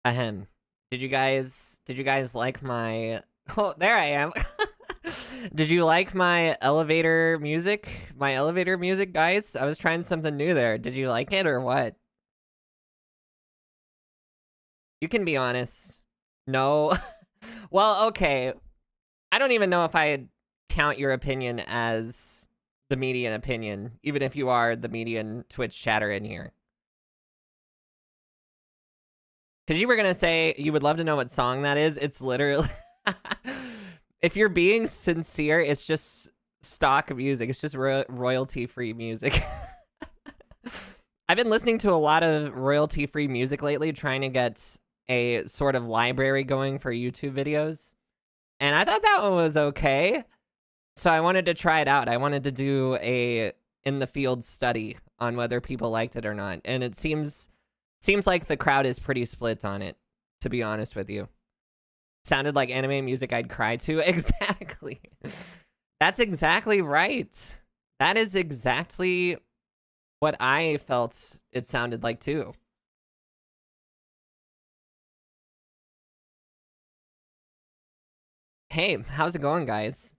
Ahem. Did you guys like my Oh, there I am. Did you like my elevator music? My elevator music, guys? I was trying something new there. Did you like it or what? You can be honest. No. Well, okay. I don't even know if I'd count your opinion as the median opinion, even if you are the median Twitch chatter in here. Because you were going to say you would love to know what song that is. It's literally... If you're being sincere, it's just stock music. It's just royalty-free music. I've been listening to a lot of royalty-free music lately, trying to get a sort of library going for YouTube videos. And I thought that one was okay. So I wanted to try it out. I wanted to do a in-the-field study on whether people liked it or not. And it seems like the crowd is pretty split on it, to be honest with you. Sounded like anime music I'd cry to. Exactly. That's exactly right. That is exactly what I felt it sounded like too. Hey, how's it going, guys?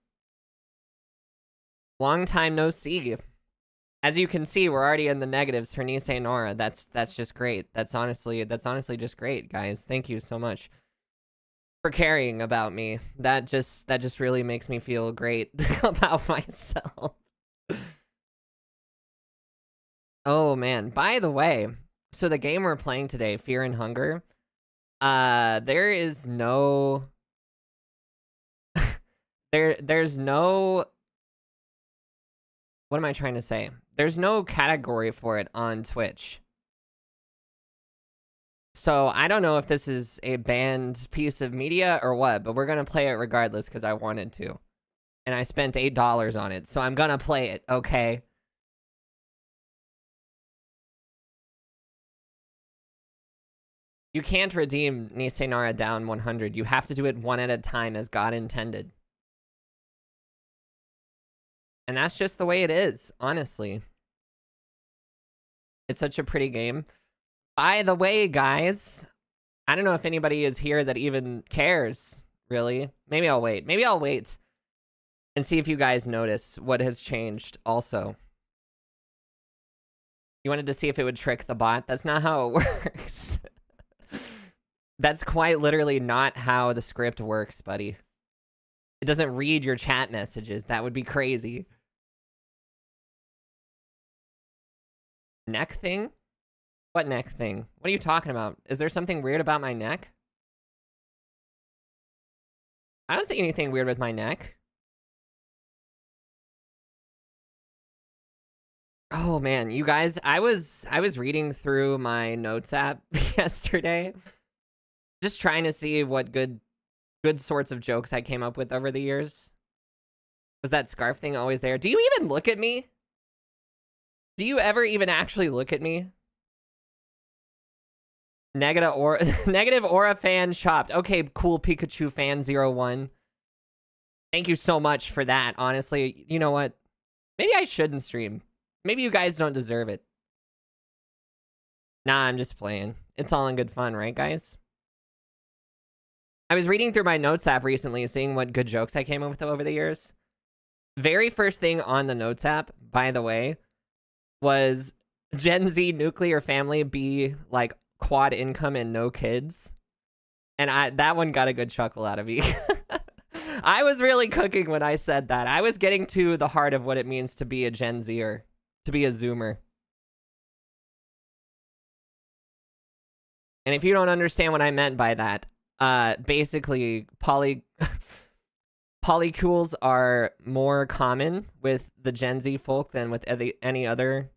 Long time no see. As you can see, we're already in the negatives for Nisei Nora. That's just great. That's honestly just great, guys. Thank you so much for caring about me. That just really makes me feel great about myself. Oh man, by the way, so the game we're playing today, Fear and Hunger, there is no there's no, what am I trying to say? There's no category for it on Twitch. So I don't know if this is a banned piece of media or what, but we're going to play it regardless because I wanted to. And I spent $8 on it, so I'm going to play it, okay? You can't redeem Nisei Nara down 100. You have to do it one at a time as God intended. And that's just the way it is, honestly. It's such a pretty game. By the way, guys, I don't know if anybody is here that even cares, really. Maybe I'll wait. Maybe I'll wait and see if you guys notice what has changed also. You wanted to see if it would trick the bot? That's not how it works. That's quite literally not how the script works, buddy. It doesn't read your chat messages. That would be crazy. Neck thing? What neck thing? What are you talking about? Is there something weird about my neck? I don't see anything weird with my neck. Oh man, you guys, I was reading through my notes app yesterday, just trying to see what good sorts of jokes I came up with over the years. Was that scarf thing always there? Do you even look at me? Do you ever even actually look at me? Negative Aura fan shopped. Okay, cool Pikachu fan 01. Thank you so much for that. Honestly, you know what? Maybe I shouldn't stream. Maybe you guys don't deserve it. Nah, I'm just playing. It's all in good fun, right, guys? I was reading through my notes app recently, seeing what good jokes I came up with over the years. Very first thing on the notes app, by the way, was Gen Z nuclear family be like quad income and no kids. And that one got a good chuckle out of me. I was really cooking when I said that. I was getting to the heart of what it means to be a Gen Zer, to be a Zoomer. And if you don't understand what I meant by that, basically polycules are more common with the Gen Z folk than with any other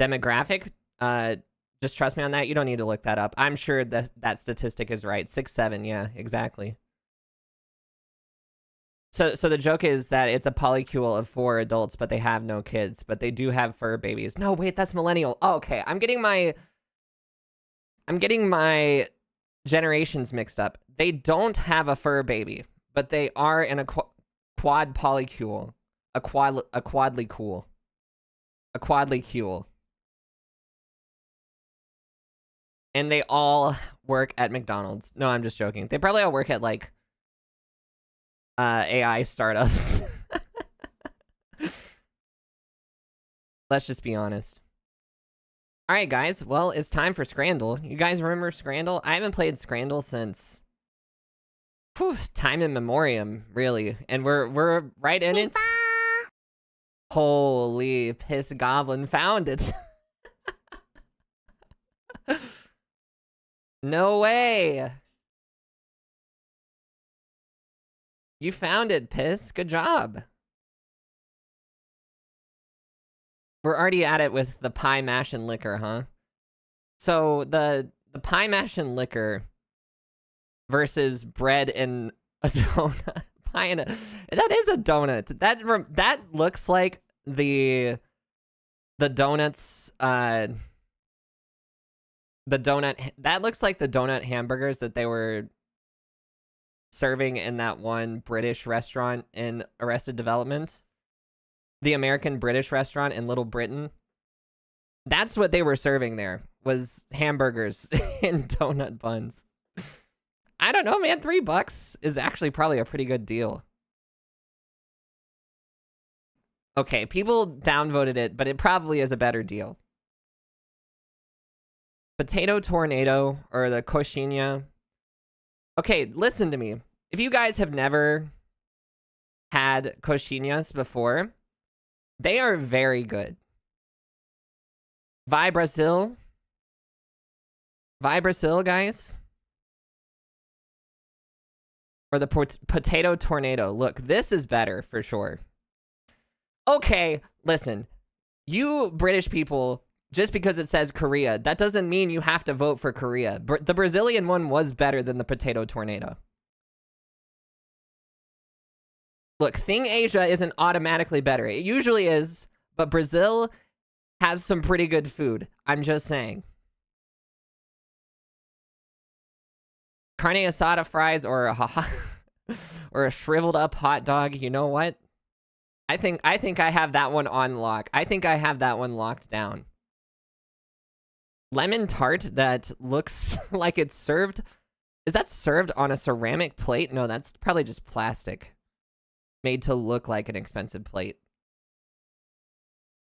demographic. Just trust me on that. You don't need to look that up. I'm sure that statistic is right. 6'7", yeah, exactly. So the joke is that it's a polycule of 4 adults, but they have no kids, but they do have fur babies. No, wait, that's millennial. Oh, okay, I'm getting my generations mixed up. They don't have a fur baby, but they are in a quad polycule. A quadlicule. And they all work at McDonald's. No, I'm just joking. They probably all work at, like, AI startups. Let's just be honest. All right, guys. Well, it's time for Scrandle. You guys remember Scrandle? I haven't played Scrandle since time in memoriam, really. And we're right in it. Holy piss goblin found it. No way. You found it, Piss. Good job. We're already at it with the pie, mash, and liquor, huh? So the pie, mash, and liquor versus bread and a donut. Pie and that is a donut. That looks like the donuts. The donut. That looks like the donut hamburgers that they were serving in that one British restaurant in Arrested Development. The American British restaurant in Little Britain. That's what they were serving there, was hamburgers and donut buns. I don't know, man. $3 is actually probably a pretty good deal. Okay, people downvoted it, but it probably is a better deal. Potato tornado or the coxinha. Okay, listen to me. If you guys have never had coxinhas before, they are very good. Vai Brasil. Vai Brasil, guys. Or the potato tornado. Look, this is better for sure. Okay, listen. You British people, just because it says Korea, that doesn't mean you have to vote for Korea. The Brazilian one was better than the potato tornado. Look, Thing Asia isn't automatically better. It usually is, but Brazil has some pretty good food. I'm just saying. Carne asada fries or a shriveled up hot dog. You know what? I think I have that one on lock. I think I have that one locked down. Lemon tart that looks like it's served. Is that served on a ceramic plate? No, that's probably just plastic. Made to look like an expensive plate.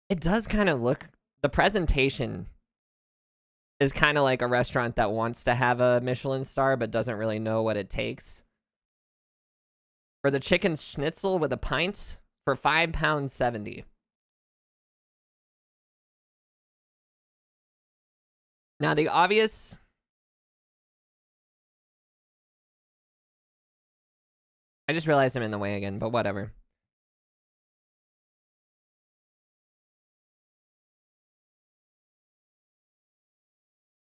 It does kind of look... The presentation is kind of like a restaurant that wants to have a Michelin star but doesn't really know what it takes. Or the chicken schnitzel with a pint for £5.70. Now the obvious... I just realized I'm in the way again, but whatever.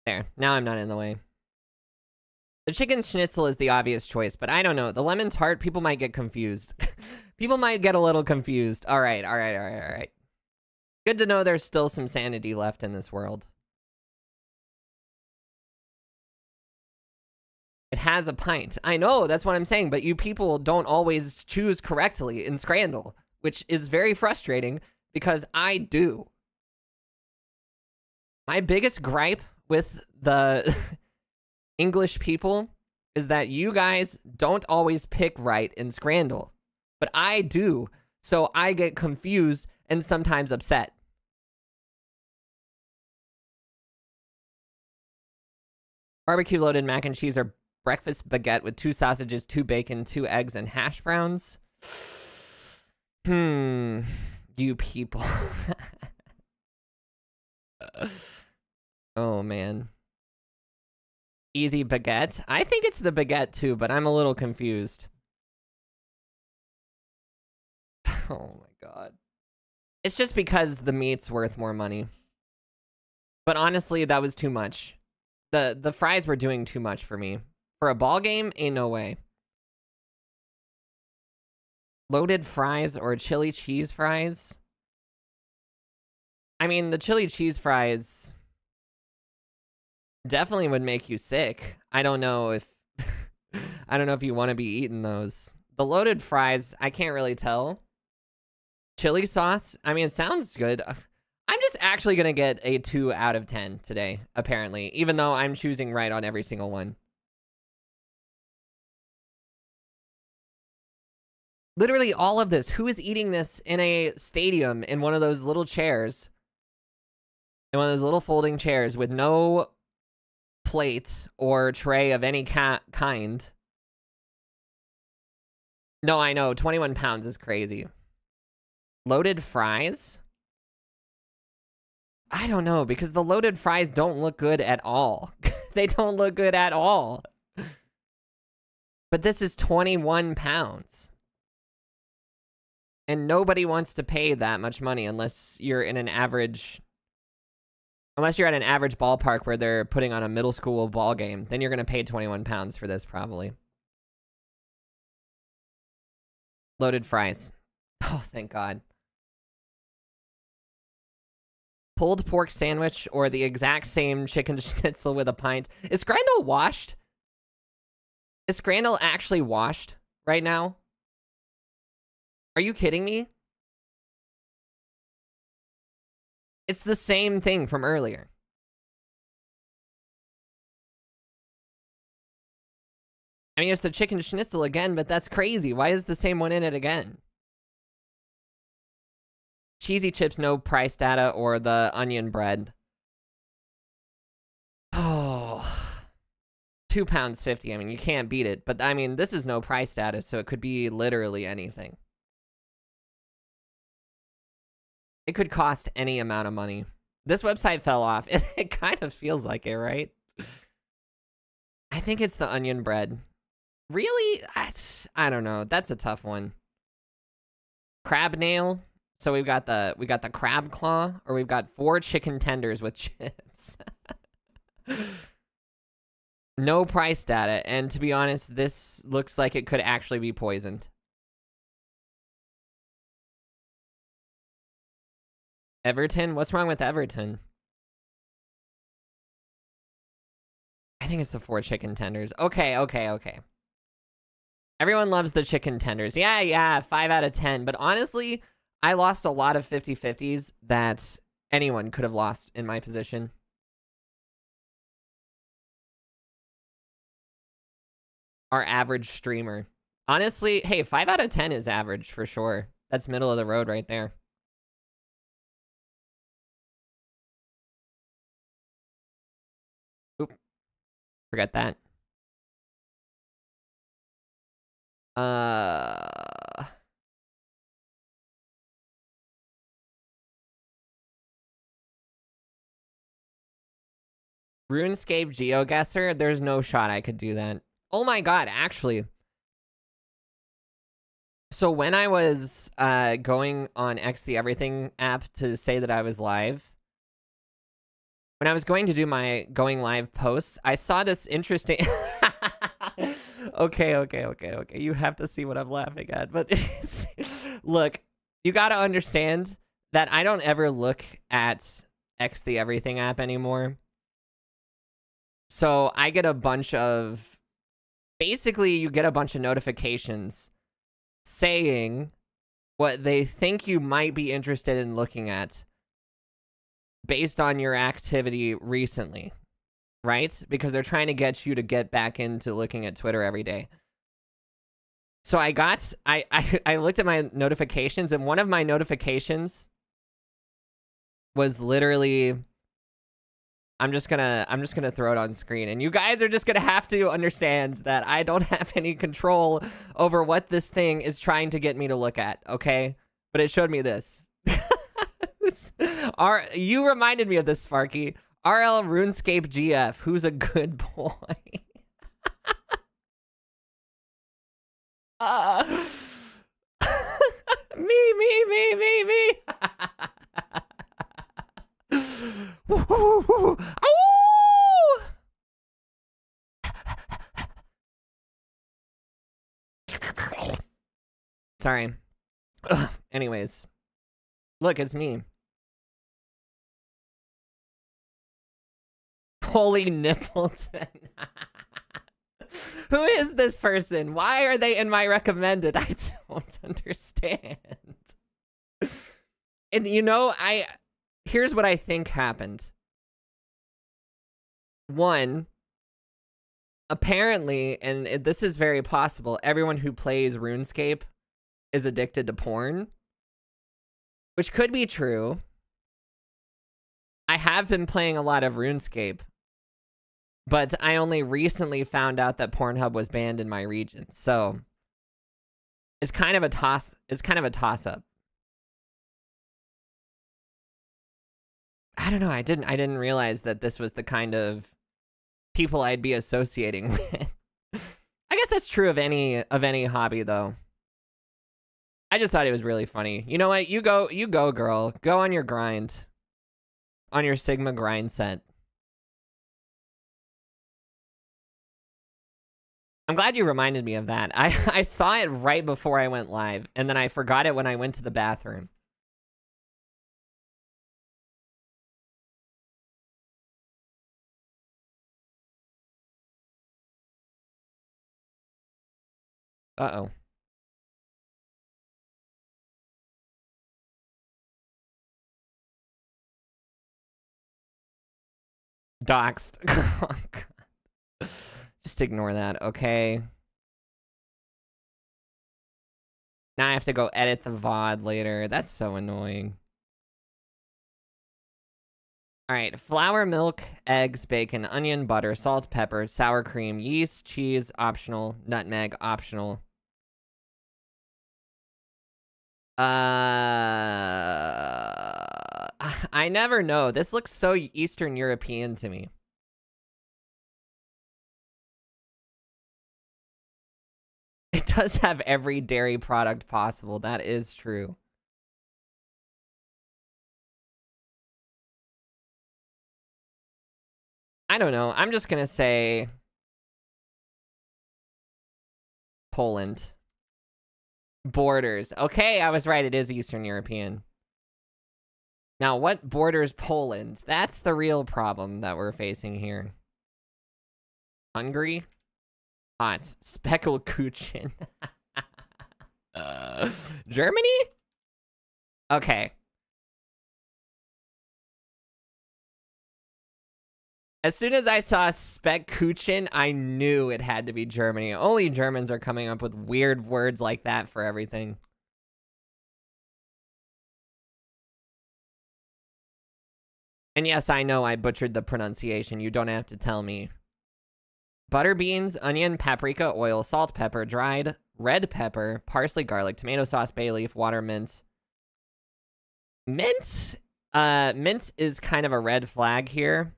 There, now I'm not in the way. The chicken schnitzel is the obvious choice, but I don't know. The lemon tart, people might get confused. People might get a little confused. All right. Good to know there's still some sanity left in this world. It has a pint. I know, that's what I'm saying, but you people don't always choose correctly in Scrandle, which is very frustrating because I do. My biggest gripe with the English people is that you guys don't always pick right in Scrandle, but I do, so I get confused and sometimes upset. Barbecue loaded mac and cheese or breakfast baguette with 2 sausages, 2 bacon, 2 eggs, and hash browns. You people. Oh, man. Easy baguette. I think it's the baguette, too, but I'm a little confused. Oh, my God. It's just because the meat's worth more money. But honestly, that was too much. The fries were doing too much for me. For a ball game, ain't no way. Loaded fries or chili cheese fries? I mean, the chili cheese fries definitely would make you sick. I don't know if I don't know if you want to be eating those. The loaded fries, I can't really tell. Chili sauce? I mean, it sounds good. I'm just actually gonna get a 2 out of 10 today, apparently, even though I'm choosing right on every single one. Literally all of this. Who is eating this in a stadium in one of those little chairs? In one of those little folding chairs with no plate or tray of any kind. No, I know. 21 pounds is crazy. Loaded fries? I don't know, because the loaded fries don't look good at all. They don't look good at all. But this is 21 pounds. And nobody wants to pay that much money unless you're in an average... Unless you're at an average ballpark where they're putting on a middle school ball game. Then you're going to pay 21 pounds for this, probably. Loaded fries. Oh, thank God. Pulled pork sandwich or the exact same chicken schnitzel with a pint. Is Scrandal washed? Is Scrandal actually washed right now? Are you kidding me? It's the same thing from earlier. I mean, it's the chicken schnitzel again, but that's crazy. Why is the same one in it again? Cheesy chips, no price data, or the onion bread. Oh. 2 pounds 50. I mean, you can't beat it. But, I mean, this is no price data, so it could be literally anything. It could cost any amount of money. This website fell off. It kind of feels like it, right? I think it's the onion bread. Really? I don't know. That's a tough one. Crab nail. So we've got the crab claw, or we've got 4 chicken tenders with chips. No price data, and to be honest, this looks like it could actually be poisoned. Everton? What's wrong with Everton? I think it's the 4 chicken tenders. Okay. Everyone loves the chicken tenders. Yeah, 5 out of 10. But honestly, I lost a lot of 50-50s that anyone could have lost in my position. Our average streamer. Honestly, hey, 5 out of 10 is average for sure. That's middle of the road right there. Oop. Forget that. RuneScape GeoGuessr? There's no shot I could do that. Oh my God, actually. So when I was going on X the Everything app to say that I was live, when I was going to do my going live posts, I saw this interesting... Okay. You have to see what I'm laughing at. But look, you got to understand that I don't ever look at X the Everything app anymore. So I get a bunch of... Basically, you get a bunch of notifications saying what they think you might be interested in looking at based on your activity recently, right? Because they're trying to get you to get back into looking at Twitter every day. So I looked at my notifications, and one of my notifications was literally... I'm just gonna throw it on screen, and you guys are just gonna have to understand that I don't have any control over what this thing is trying to get me to look at, okay? But it showed me this. You reminded me of this, Sparky. RL RuneScape GF, who's a good boy. Me. Sorry. Anyways. Look, it's me. Holy Nippleton. Who is this person? Why are they in my recommended? I don't understand. And you know, here's what I think happened. One, apparently, and this is very possible, everyone who plays RuneScape is addicted to porn, which could be true. I have been playing a lot of RuneScape, but I only recently found out that Pornhub was banned in my region, so it's kind of a toss. It's kind of a toss-up. I don't know. I didn't realize that this was the kind of people I'd be associating with. I guess that's true of any hobby, though. I just thought it was really funny. You know what? You go, girl. Go on your grind. On your Sigma grind set. I'm glad you reminded me of that. I saw it right before I went live, and then I forgot it when I went to the bathroom. Uh-oh. Doxed. Oh, God. Just ignore that, okay? Now I have to go edit the VOD later. That's so annoying. Alright, flour, milk, eggs, bacon, onion, butter, salt, pepper, sour cream, yeast, cheese, optional, nutmeg, optional. I never know. This looks so Eastern European to me. It does have every dairy product possible. That is true. I don't know. I'm just gonna say Poland. Borders. Okay, I was right. It is Eastern European. Now, what borders Poland? That's the real problem that we're facing here. Hungary? Hot. Speckled Kuchen. Germany? Okay. As soon as I saw Speckkuchen, I knew it had to be Germany. Only Germans are coming up with weird words like that for everything. And yes, I know I butchered the pronunciation. You don't have to tell me. Butter beans, onion, paprika, oil, salt, pepper, dried red pepper, parsley, garlic, tomato sauce, bay leaf, water, mint. Mint? Mint is kind of a red flag here.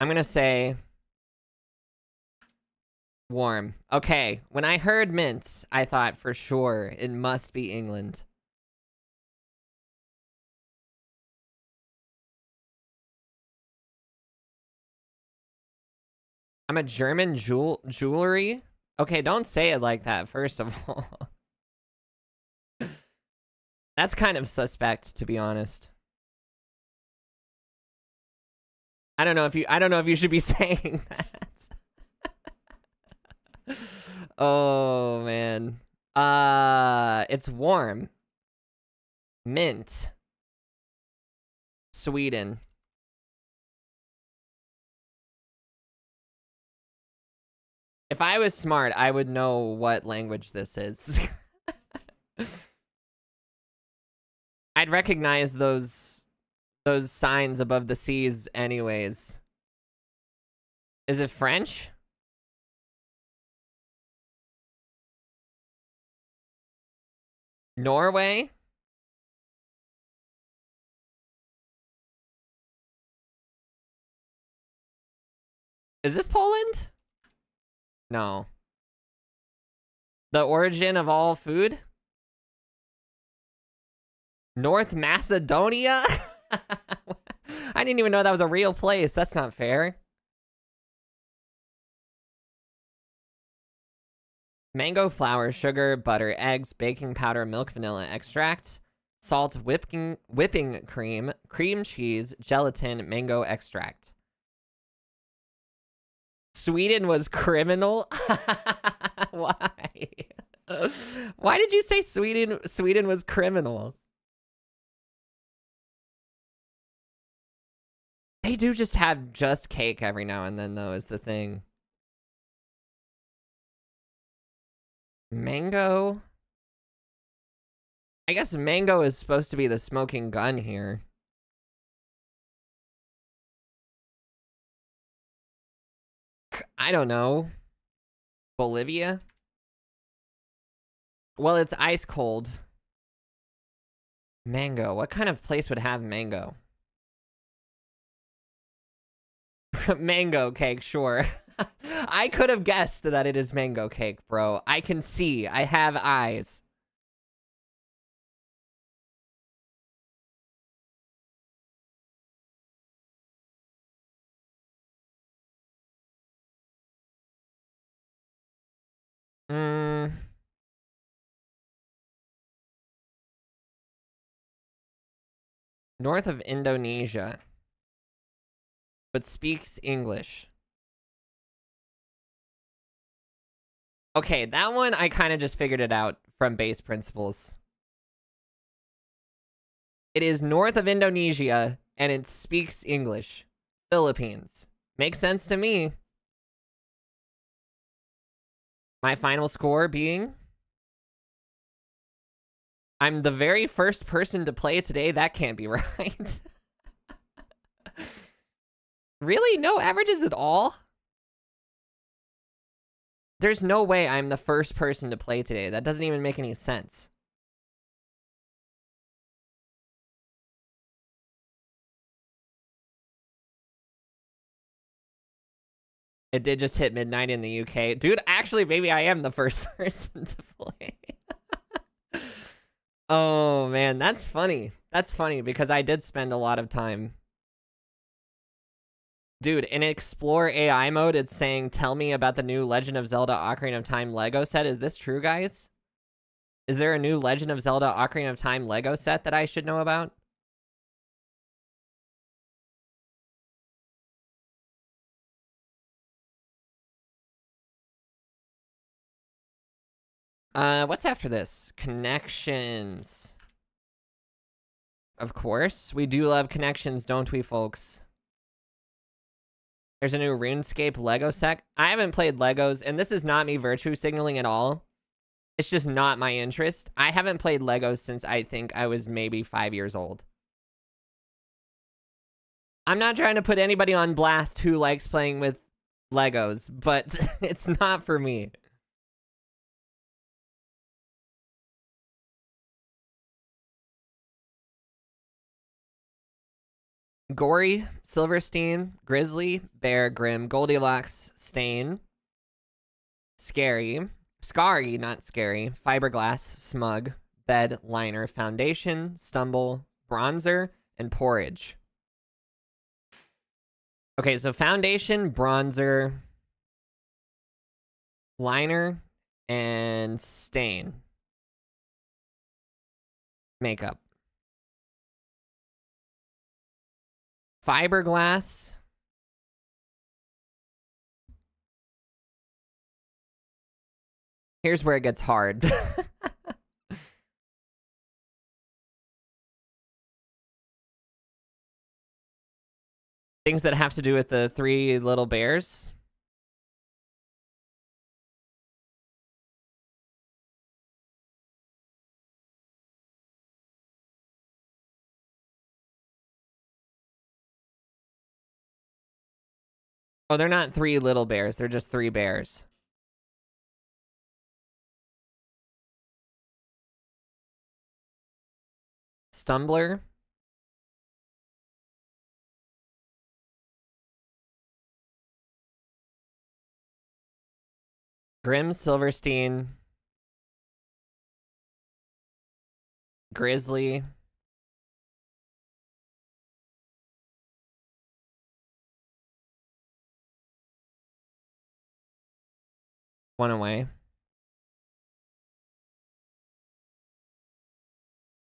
I'm gonna say warm. Okay, when I heard mint, I thought for sure it must be England. I'm a German jewelry? Okay, don't say it like that, first of all. That's kind of suspect, to be honest. I don't know if you should be saying that. Oh man. It's warm. Mint. Sweden. If I was smart, I would know what language this is. I'd recognize those signs above the C's anyways. Is it French? Norway? Is this Poland? No. The origin of all food? North Macedonia? I didn't even know that was a real place. That's not fair. Mango flour, sugar, butter, eggs, baking powder, milk, vanilla extract, salt, whipping cream, cream cheese, gelatin, mango extract. Sweden was criminal? Why? Why did you say Sweden was criminal? do just have just cake every now and then, though, is the thing. Mango? I guess mango is supposed to be the smoking gun here. I don't know. Bolivia? Well, it's ice cold. Mango. What kind of place would have mango? Mango cake, sure. I could have guessed that it is mango cake, bro. I can see. I have eyes. North of Indonesia, but speaks English. Okay, that one I kind of just figured it out from base principles. It is north of Indonesia, and it speaks English. Philippines. Makes sense to me. My final score being... I'm the very first person to play today. That can't be right. Really? No averages at all? There's no way I'm the first person to play today. That doesn't even make any sense. It did just hit midnight in the UK. Dude, actually, maybe I am the first person to play. Oh, man, that's funny. That's funny because I did spend a lot of time. Dude, in Explore AI mode, it's saying, tell me about the new Legend of Zelda Ocarina of Time Lego set. Is this true, guys? Is there a new Legend of Zelda Ocarina of Time Lego set that I should know about? What's after this? Connections. Of course. We do love connections, don't we, folks? There's a new RuneScape Lego set. I haven't played Legos, and this is not me virtue signaling at all. It's just not my interest. I haven't played Legos since I think I was maybe 5 years old. I'm not trying to put anybody on blast who likes playing with Legos, but it's not for me. Gory, Silverstein, Grizzly, Bear, Grim, Goldilocks, Stain, Scary, Scary, not Scary, Fiberglass, Smug, Bed, Liner, Foundation, Stumble, Bronzer, and Porridge. Okay, so Foundation, Bronzer, Liner, and Stain. Makeup. Fiberglass. Here's where it gets hard. Things that have to do with the three little bears. Oh, they're not three little bears. They're just three bears. Stumbler. Grim, Silverstein. Grizzly. One away.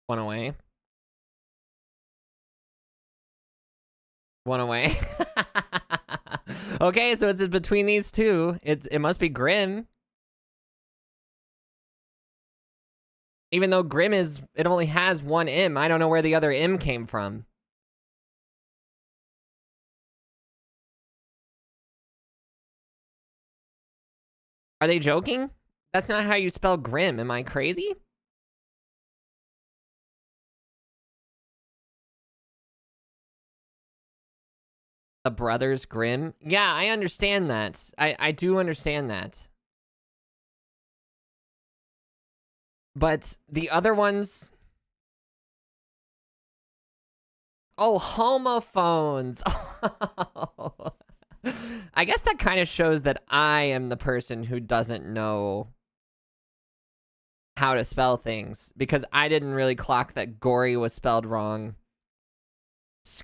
One away. One away. Okay, so it's between these two. It must be Grim. Even though Grim it only has one M. I don't know where the other M came from. Are they joking? That's not how you spell Grim. Am I crazy? The Brothers Grimm? Yeah, I understand that. I do understand that. But the other ones... Oh, homophones. I guess that kind of shows that I am the person who doesn't know how to spell things, because I didn't really clock that gory was spelled wrong.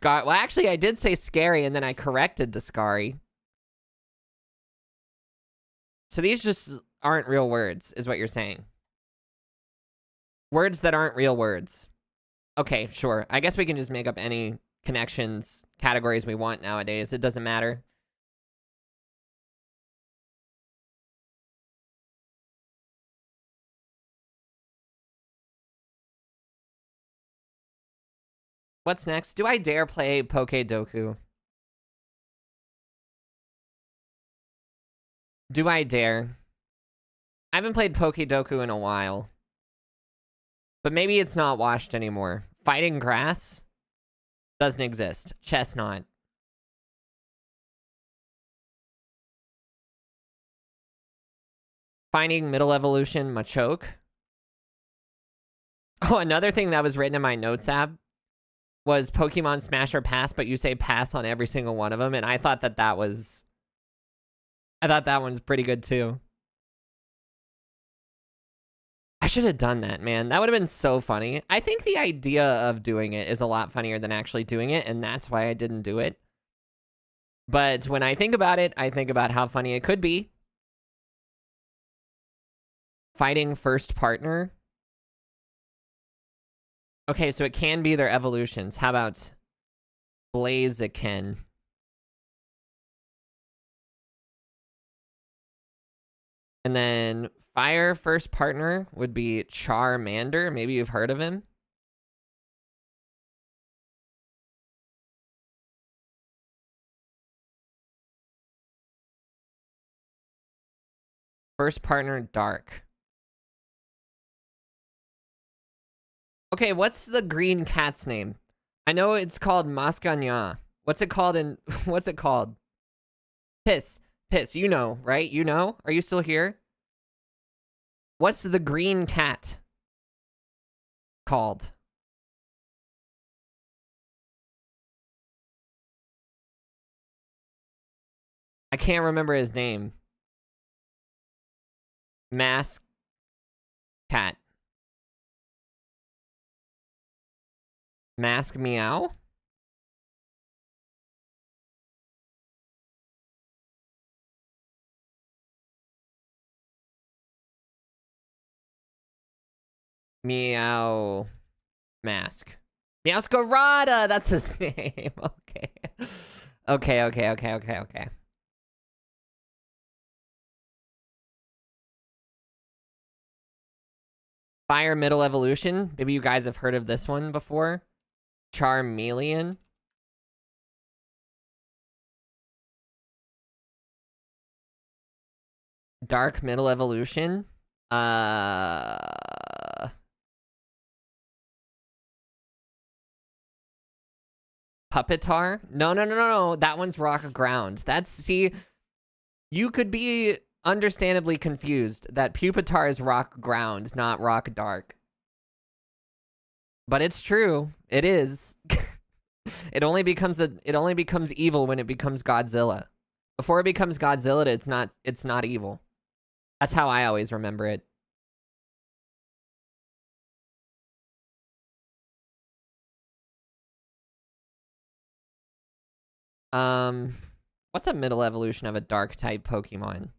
Well, actually, I did say scary, and then I corrected to scary. So these just aren't real words, is what you're saying. Words that aren't real words. Okay, sure. I guess we can just make up any connections, categories we want nowadays. It doesn't matter. What's next? Do I dare play Pokedoku? Do I dare? I haven't played Pokedoku in a while. But maybe it's not washed anymore. Fighting grass? Doesn't exist. Chestnut. Finding middle evolution, Machoke. Oh, another thing that was written in my notes app was Pokemon Smash or Pass, but you say pass on every single one of them, and I thought that was... I thought that one's pretty good, too. I should have done that, man. That would have been so funny. I think the idea of doing it is a lot funnier than actually doing it, and that's why I didn't do it. But when I think about it, I think about how funny it could be. Fighting first partner. Okay, so it can be their evolutions. How about Blaziken? And then fire first partner would be Charmander. Maybe you've heard of him. First partner, Dark. Okay, what's the green cat's name? I know it's called Mascagna. What's it called in... What's it called? Piss. Piss, you know, right? You know? Are you still here? What's the green cat called? I can't remember his name. Mask cat. Mask meow? Meow mask. Meowscarada! That's his name. Okay. Okay. Fire middle evolution. Maybe you guys have heard of this one before. Charmeleon. Dark middle evolution. Puppetar? No. That one's rock ground. That's, see, you could be understandably confused that Pupitar is rock ground, not rock dark. But it's true. It is. It only becomes evil when it becomes Godzilla. Before it becomes Godzilla, it's not evil. That's how I always remember it. What's a middle evolution of a dark type Pokemon?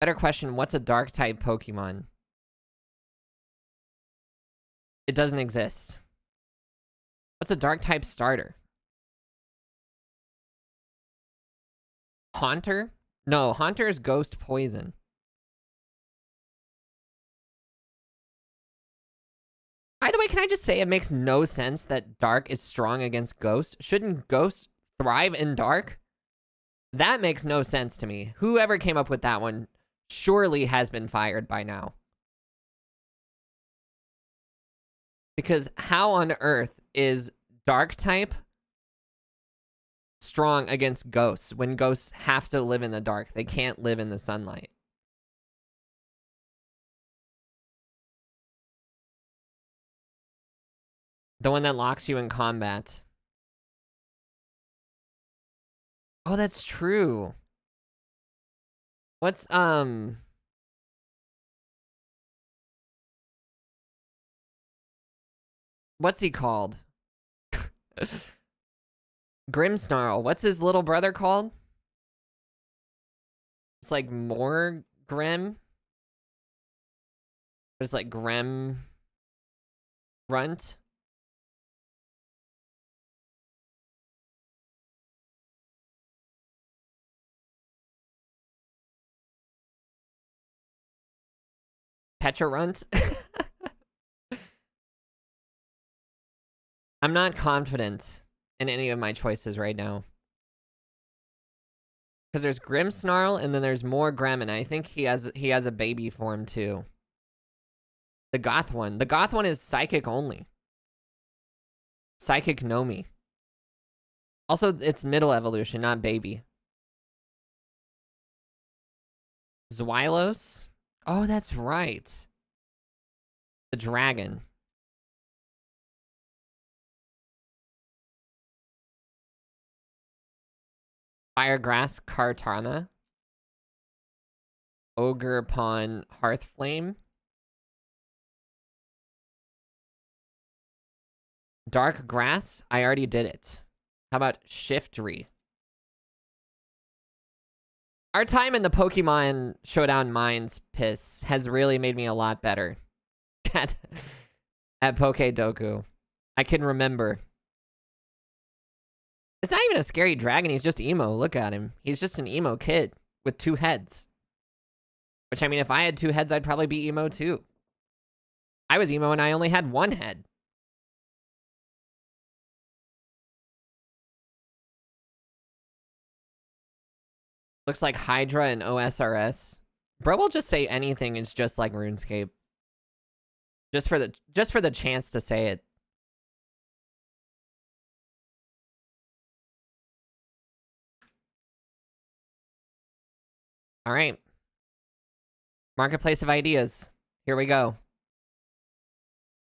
Better question, what's a dark type Pokemon? It doesn't exist. What's a dark type starter? Haunter? No, Haunter is ghost poison. By the way, can I just say it makes no sense that dark is strong against ghost? Shouldn't ghost thrive in dark? That makes no sense to me. Whoever came up with that one surely has been fired by now. Because how on earth is dark type strong against ghosts when ghosts have to live in the dark? They can't live in the sunlight. The one that locks you in combat. Oh, that's true. What's he called? Grimmsnarl. What's his little brother called? It's like more Grim. It's like Grim Runt. Pecharunt. I'm not confident in any of my choices right now. Because there's Grimmsnarl and then there's more Grem, and I think he has a baby form too. The goth one. The goth one is psychic only. Psychic Nomi. Also, it's middle evolution, not baby. Zweilous? Oh, that's right. The dragon. Firegrass Kartana. Ogre Pawn Hearthflame. Dark Grass? I already did it. How about Shiftry? Our time in the Pokemon Showdown Minds piss has really made me a lot better at Pokedoku. I can remember. It's not even a scary dragon, he's just emo. Look at him. He's just an emo kid with 2 heads. Which, I mean, if I had 2 heads, I'd probably be emo too. I was emo and I only had 1 head. Looks like Hydra and OSRS. Bro will just say anything is just like RuneScape. Just for the chance to say it. All right. Marketplace of ideas. Here we go.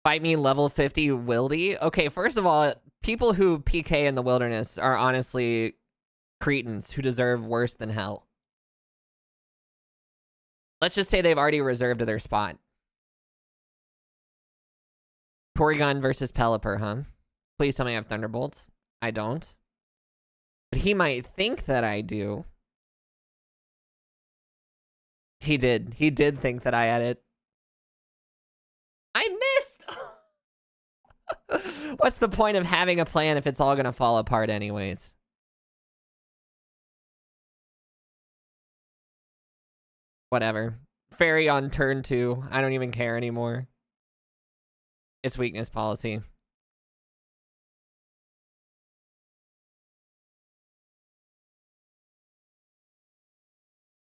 Fight me level 50 Wildy. Okay, first of all, people who PK in the wilderness are honestly cretins who deserve worse than hell. Let's just say they've already reserved their spot. Porygon versus Pelipper, huh? Please tell me I have Thunderbolt. I don't. But he might think that I do. He did. He did think that I had it. I missed! What's the point of having a plan if it's all gonna fall apart anyways? Whatever. Fairy on turn 2. I don't even care anymore. It's weakness policy.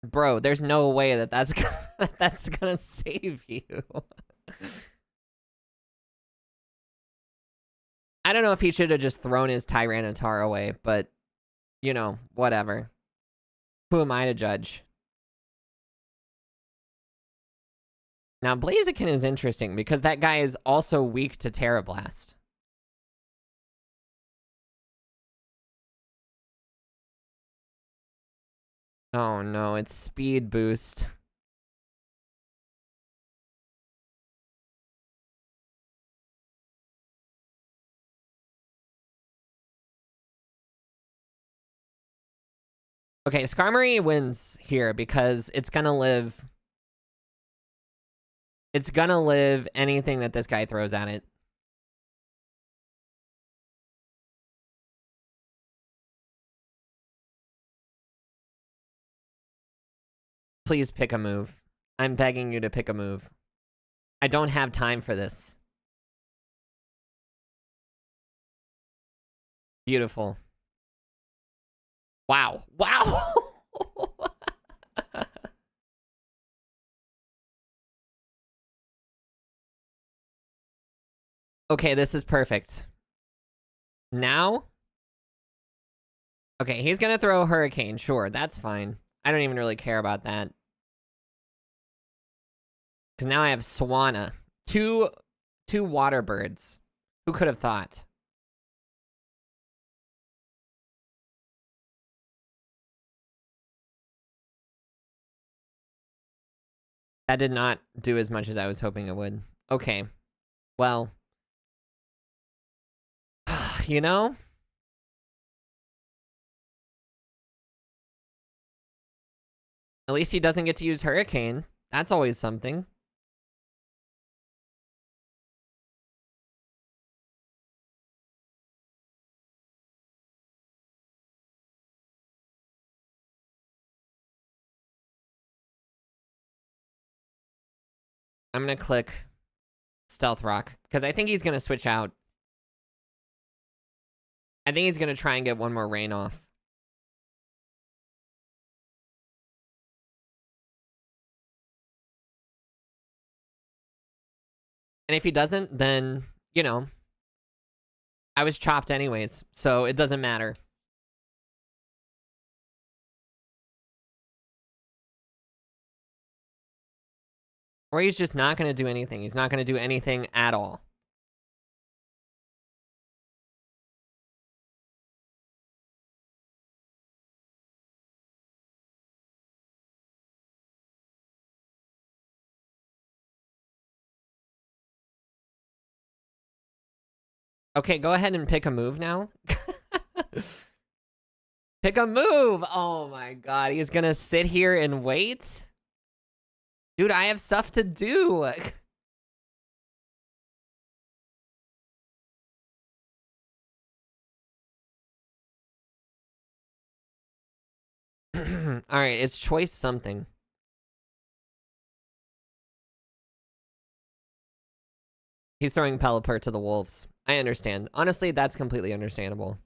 Bro, there's no way that that's gonna save you. I don't know if he should have just thrown his Tyranitar away, but, you know, whatever. Who am I to judge? Now, Blaziken is interesting because that guy is also weak to Terra Blast. Oh no, it's speed boost. Okay, Skarmory wins here because it's gonna live. It's gonna live anything that this guy throws at it. Please pick a move. I'm begging you to pick a move. I don't have time for this. Beautiful. Wow. Wow. Okay, this is perfect. Now? Okay, he's gonna throw a hurricane. Sure, that's fine. I don't even really care about that. Because now I have Swanna. Two water birds. Who could have thought? That did not do as much as I was hoping it would. Okay. Well. You know? At least he doesn't get to use Hurricane. That's always something. I'm gonna click Stealth Rock, because I think he's gonna switch out. I think he's gonna try and get one more rain off. And if he doesn't, then, you know, I was chopped anyways, so it doesn't matter. Or he's just not gonna do anything. He's not gonna do anything at all. Okay, go ahead and pick a move now. Pick a move! Oh my god, he's gonna sit here and wait? Dude, I have stuff to do! Alright, it's choice something. He's throwing Pelipper to the wolves. I understand. Honestly, that's completely understandable.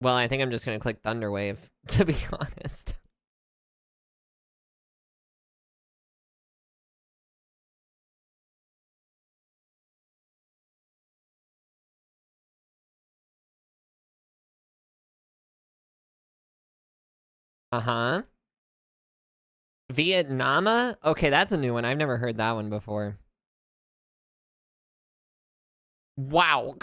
Well, I think I'm just gonna click Thunderwave, to be honest. Uh-huh. Vietnama? Okay, that's a new one. I've never heard that one before. Wow.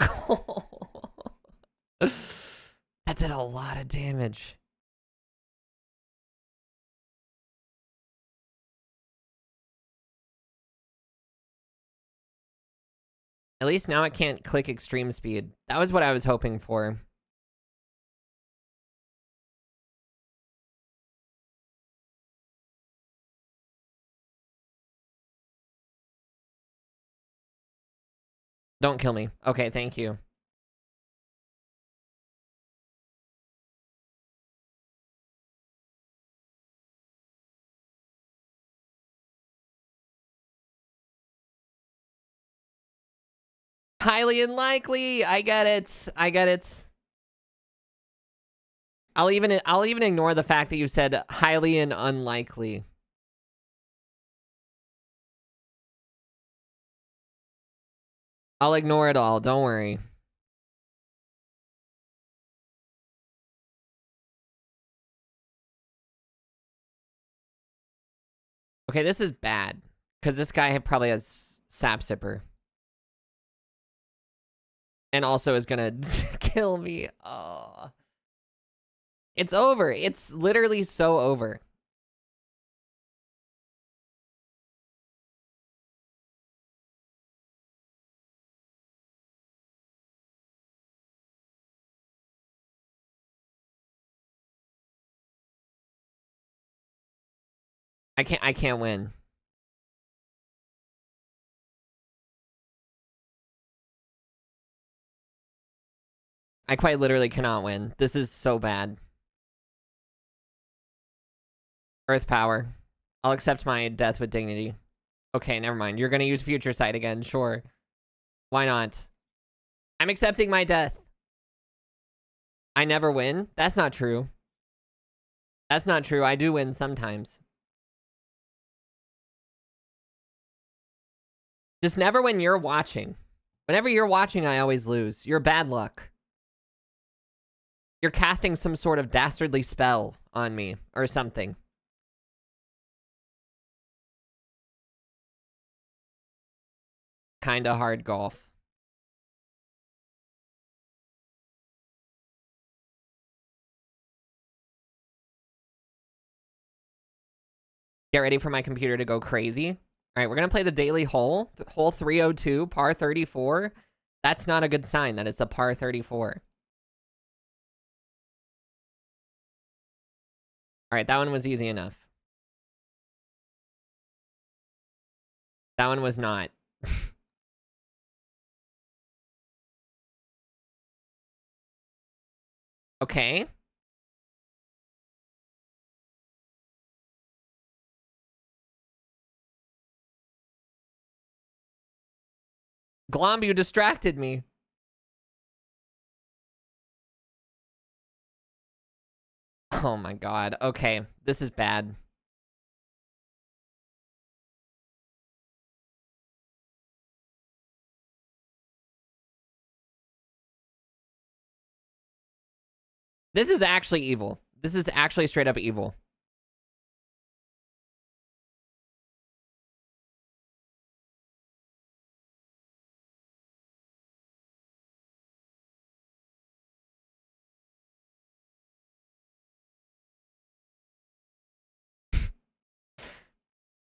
That did a lot of damage. At least now it can't click extreme speed. That was what I was hoping for. Don't kill me. Okay, thank you. Highly unlikely. I get it. I get it. I'll even ignore the fact that you said highly and unlikely. I'll ignore it all. Don't worry. Okay, this is bad. Because this guy probably has Sap Sipper. And also is gonna kill me. Oh. It's over. It's literally so over. I can't win. I quite literally cannot win. This is so bad. Earth power. I'll accept my death with dignity. Okay, never mind. You're gonna use Future Sight again, sure. Why not? I'm accepting my death. I never win? That's not true. That's not true. I do win sometimes. Just never when you're watching. Whenever you're watching, I always lose. You're bad luck. You're casting some sort of dastardly spell on me or something. Kinda hard golf. Get ready for my computer to go crazy. All right, we're going to play the daily hole. Hole 302, par 34. That's not a good sign that it's a par 34. All right, that one was easy enough. That one was not. Okay. Glomb, you distracted me. Oh my god. Okay, this is bad. This is actually evil. This is actually straight up evil.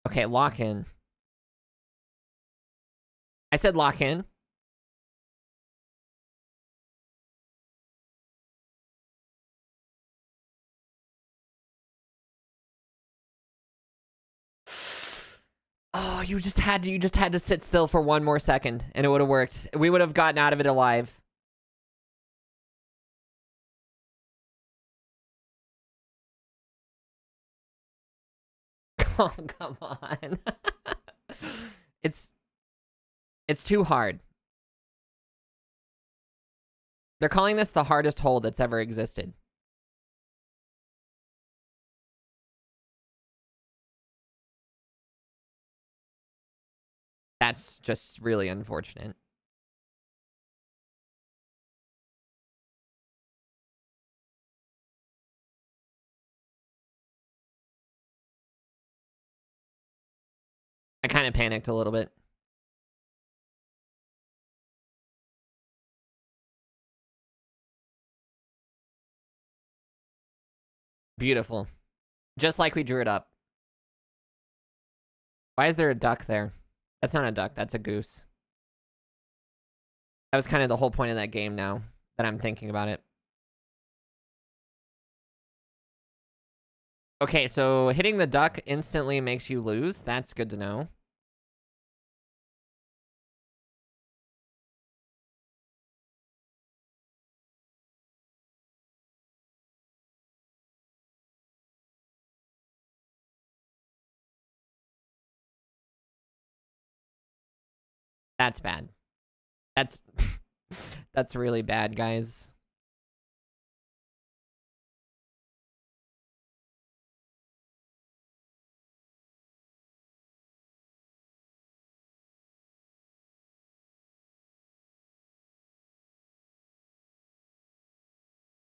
Okay, lock in. I said lock in. Oh, you just had to sit still for one more second and it would have worked. We would have gotten out of it alive. Oh, come on. It's too hard. They're calling this the hardest hole that's ever existed. That's just really unfortunate. I kind of panicked a little bit. Beautiful. Just like we drew it up. Why is there a duck there? That's not a duck, that's a goose. That was kind of the whole point of that game now that I'm thinking about it. Okay, so hitting the duck instantly makes you lose. That's good to know. That's bad. That's that's really bad, guys.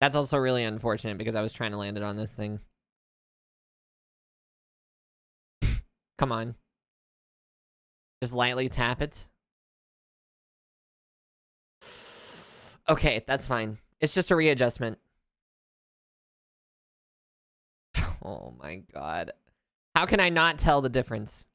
That's also really unfortunate because I was trying to land it on this thing. Come on. Just lightly tap it. Okay, that's fine. It's just a readjustment. Oh my god. How can I not tell the difference?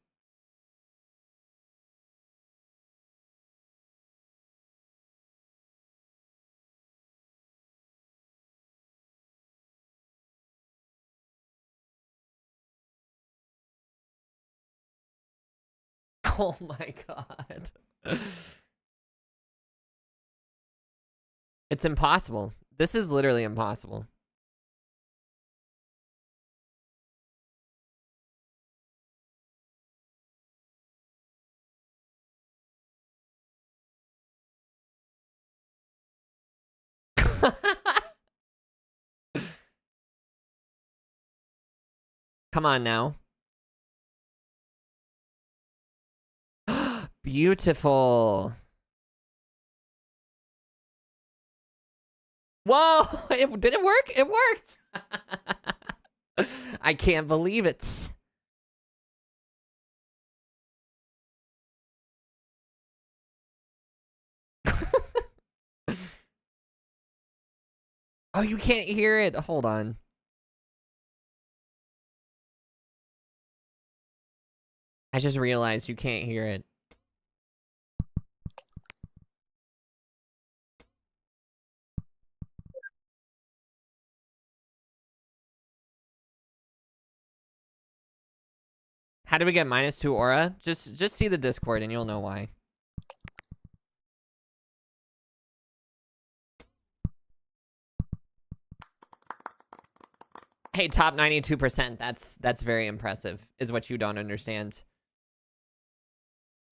Oh my god. It's impossible. This is literally impossible. Come on now. Beautiful. Whoa! Did it work? It worked! I can't believe it. Oh, you can't hear it. Hold on. I just realized you can't hear it. How did we get -2 aura? Just see the Discord and you'll know why. Hey, top 92%. That's very impressive, is what you don't understand.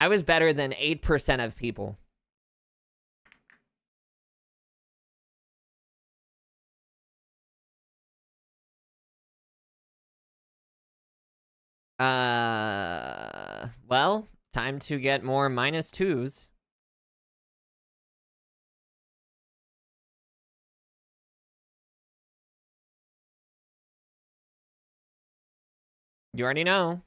I was better than 8% of people. Well, time to get more -2s. You already know.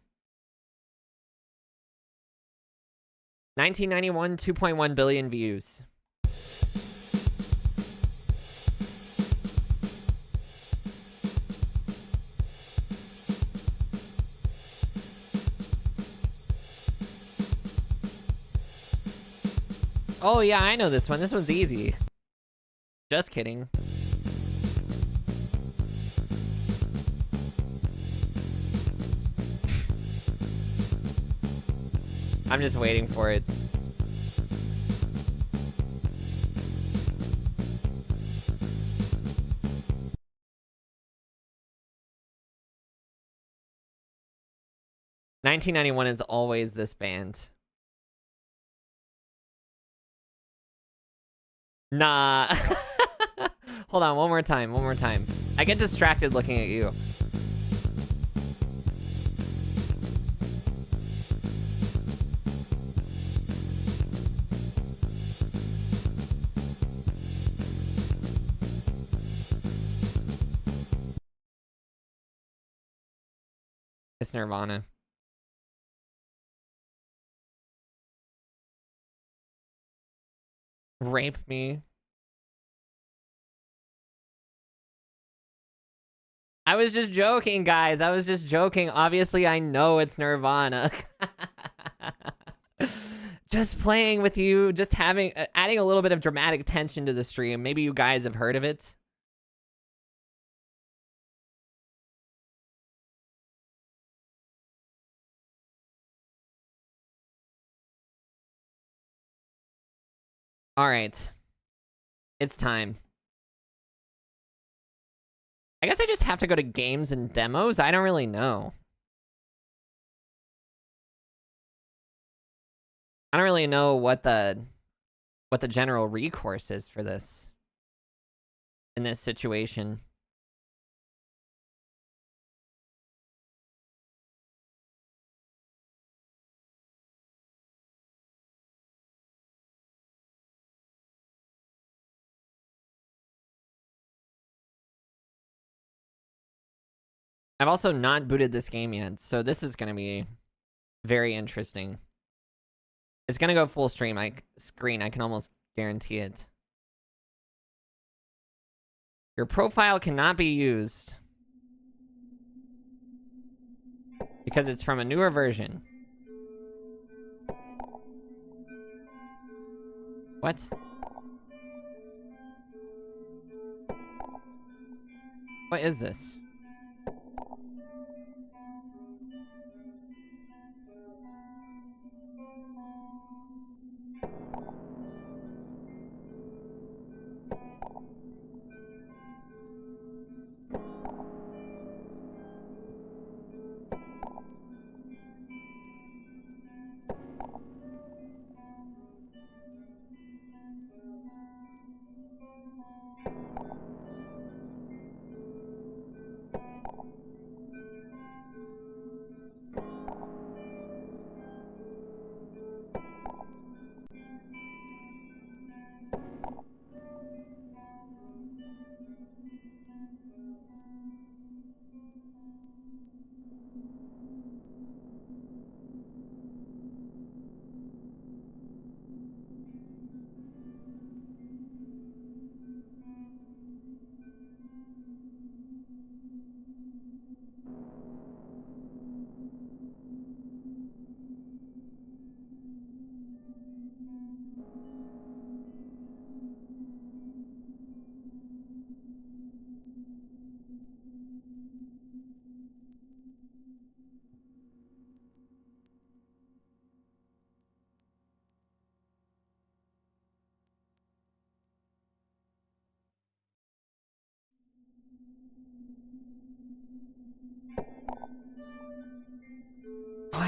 1991, 2.1 billion views. Oh yeah, I know this one. This one's easy. Just kidding. I'm just waiting for it. "1991 is always this band." Nah. Hold on, one more time, one more time. I get distracted looking at you. It's Nirvana. Rape me. I was just joking, guys. I was just joking. Obviously, I know it's Nirvana. Just playing with you, just having, adding a little bit of dramatic tension to the stream. Maybe you guys have heard of it. All right. It's time. I guess I just have to go to games and demos. I don't really know. I don't really know what the general recourse is for this in this situation. I've also not booted this game yet, so this is going to be very interesting. It's going to go full screen. I can almost guarantee it. Your profile cannot be used because it's from a newer version. What? What is this?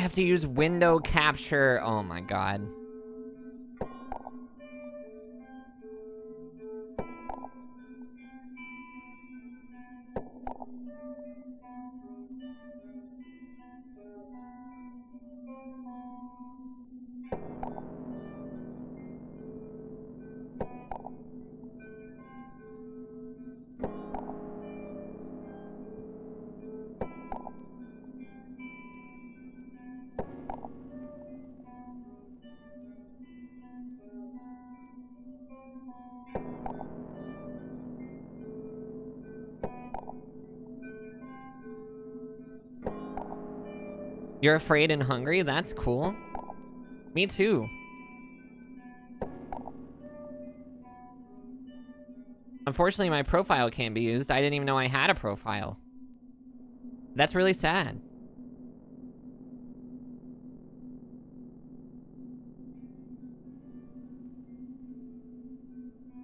have to use window capture. Oh my god. You're afraid and hungry? That's cool. Me too. Unfortunately, my profile can't be used. I didn't even know I had a profile. That's really sad.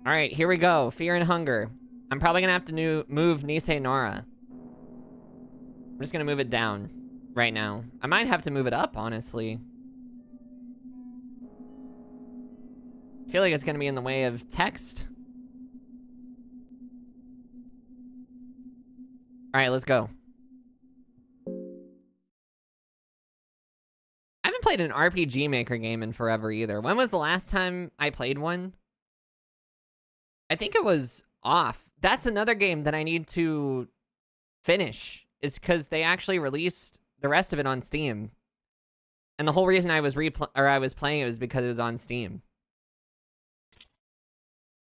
All right, here we go. Fear and hunger. I'm probably gonna have to move Nisei Nora. I'm just gonna move it down right now. I might have to move it up, honestly. I feel like it's gonna be in the way of text. All right, let's go. I haven't played an RPG Maker game in forever either. When was the last time I played one? I think it was off. That's another game that I need to finish, is because they actually released the rest of it on Steam. And the whole reason I was playing it was because it was on Steam.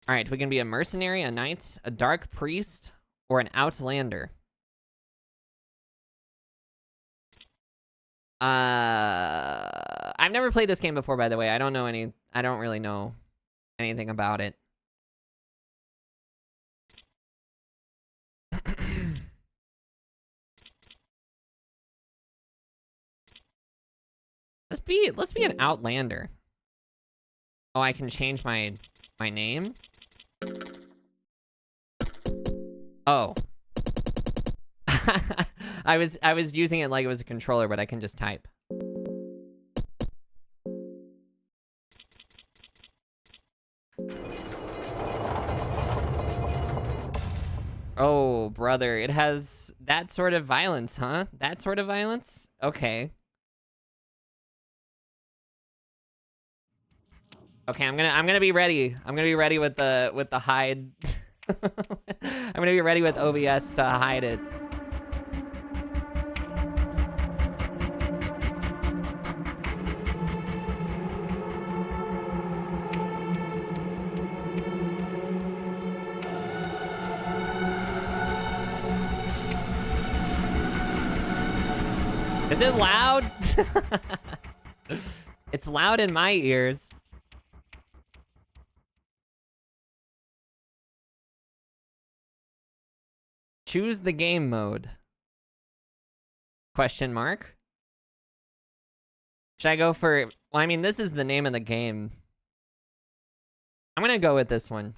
All right, we can be a mercenary, a knight, a dark priest, or an outlander. I've never played this game before, by the way. I don't really know anything about it. Let's be an outlander. Oh, I can change my name? Oh. I was using it like it was a controller, but I can just type. Oh, brother, it has that sort of violence, huh? That sort of violence? Okay. Okay, I'm gonna be ready. I'm gonna be ready with the hide. I'm gonna be ready with OBS to hide it. Is it loud? It's loud in my ears. Choose the game mode. Question mark. Should I go for... Well, I mean, this is the name of the game. I'm gonna go with this one.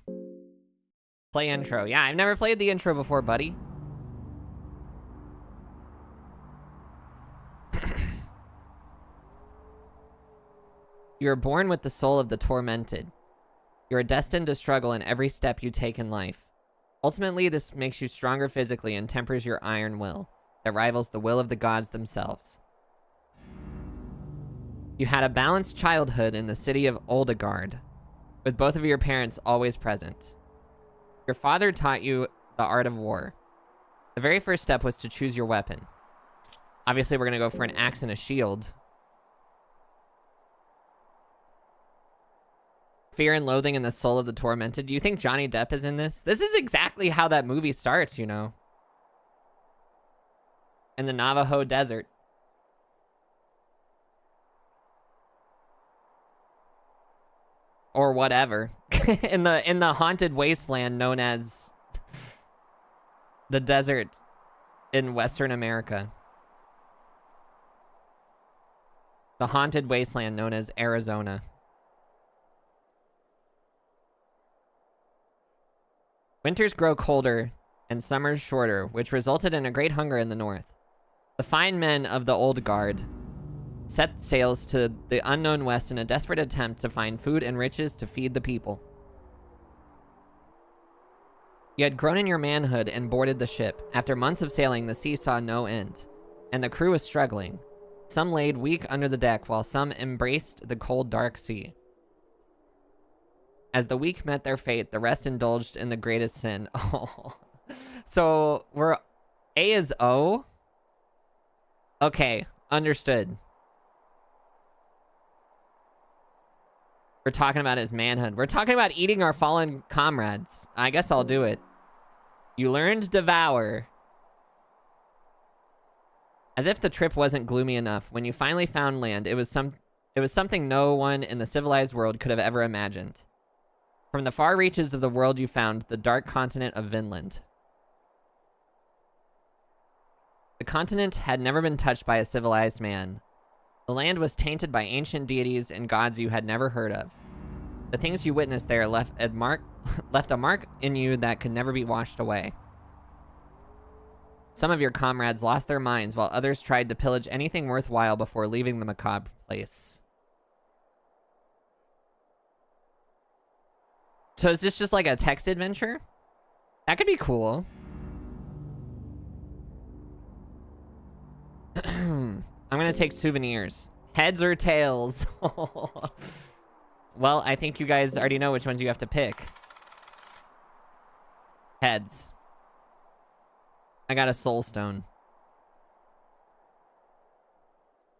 Play intro. Yeah, I've never played the intro before, buddy. You are born with the soul of the tormented. You are destined to struggle in every step you take in life. Ultimately, this makes you stronger physically and tempers your iron will that rivals the will of the gods themselves. You had a balanced childhood in the city of Oldegard, with both of your parents always present. Your father taught you the art of war. The very first step was to choose your weapon. Obviously, we're going to go for an axe and a shield. Fear and loathing in the soul of the tormented. Do you think Johnny Depp is in this? This is exactly how that movie starts, you know. In the Navajo desert. Or whatever. in the haunted wasteland known as the desert in Western America. The haunted wasteland known as Arizona. Winters grow colder and summers shorter, which resulted in a great hunger in the north. The fine men of the old guard set sails to the unknown west in a desperate attempt to find food and riches to feed the people. You had grown in your manhood and boarded the ship. After months of sailing, the sea saw no end, and the crew was struggling. Some laid weak under the deck, while some embraced the cold, dark sea. As the weak met their fate, the rest indulged in the greatest sin. Oh. So, A is O? Okay, understood. We're talking about his manhood. We're talking about eating our fallen comrades. I guess I'll do it. You learned devour. As if the trip wasn't gloomy enough, when you finally found land, it was something no one in the civilized world could have ever imagined. From the far reaches of the world you found the dark continent of Vinland. The continent had never been touched by a civilized man. The land was tainted by ancient deities and gods you had never heard of. The things you witnessed there left a mark in you that could never be washed away. Some of your comrades lost their minds, while others tried to pillage anything worthwhile before leaving the macabre place. So is this just like a text adventure? That could be cool. I'm gonna take souvenirs. Heads or tails? Well, I think you guys already know which ones you have to pick. Heads. I got a soul stone.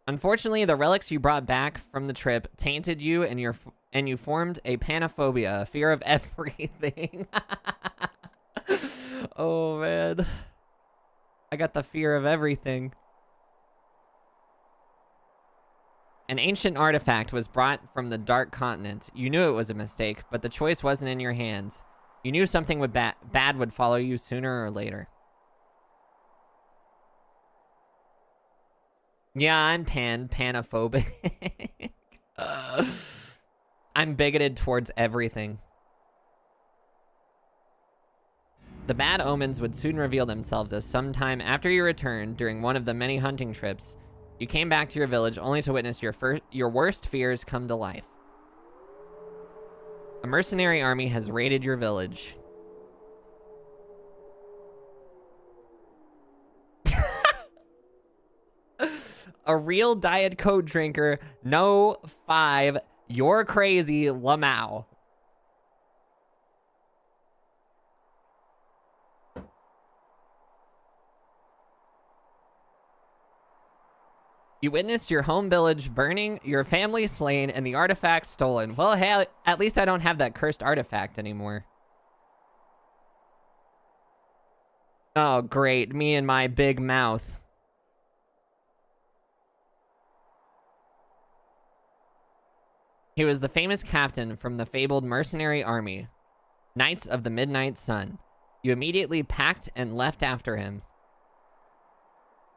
Unfortunately, the relics you brought back from the trip tainted you, and you formed a panophobia, a fear of everything. Oh man. I got the fear of everything. An ancient artifact was brought from the Dark Continent. You knew it was a mistake, but the choice wasn't in your hands. You knew something bad would follow you sooner or later. Yeah, I'm panophobic. I'm bigoted towards everything. The bad omens would soon reveal themselves as sometime after your return, during one of the many hunting trips, you came back to your village only to witness your worst fears come to life. A mercenary army has raided your village. A real Diet Coke drinker. No 5. You're crazy, Lamau. You witnessed your home village burning, your family slain, and the artifact stolen. Well, hey, at least I don't have that cursed artifact anymore. Oh, great. Me and my big mouth. He was the famous captain from the fabled mercenary army, Knights of the Midnight Sun. You immediately packed and left after him.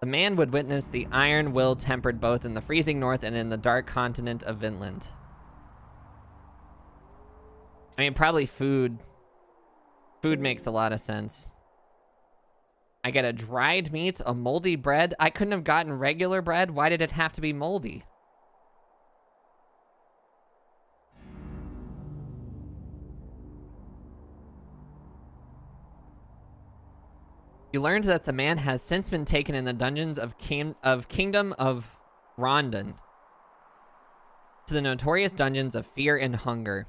The man would witness the iron will tempered both in the freezing north and in the dark continent of Vinland. I mean, probably food. Food makes a lot of sense. I get a dried meat, a moldy bread. I couldn't have gotten regular bread. Why did it have to be moldy? You learned that the man has since been taken in the dungeons of Kingdom of Rondon to the notorious dungeons of fear and hunger.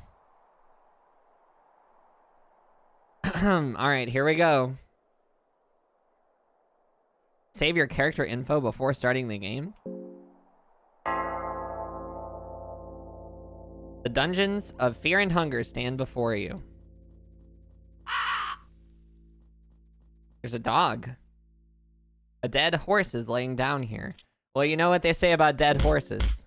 Alright, here we go. Save your character info before starting the game. The dungeons of fear and hunger stand before you. There's a dog. A dead horse is laying down here. Well, you know what they say about dead horses.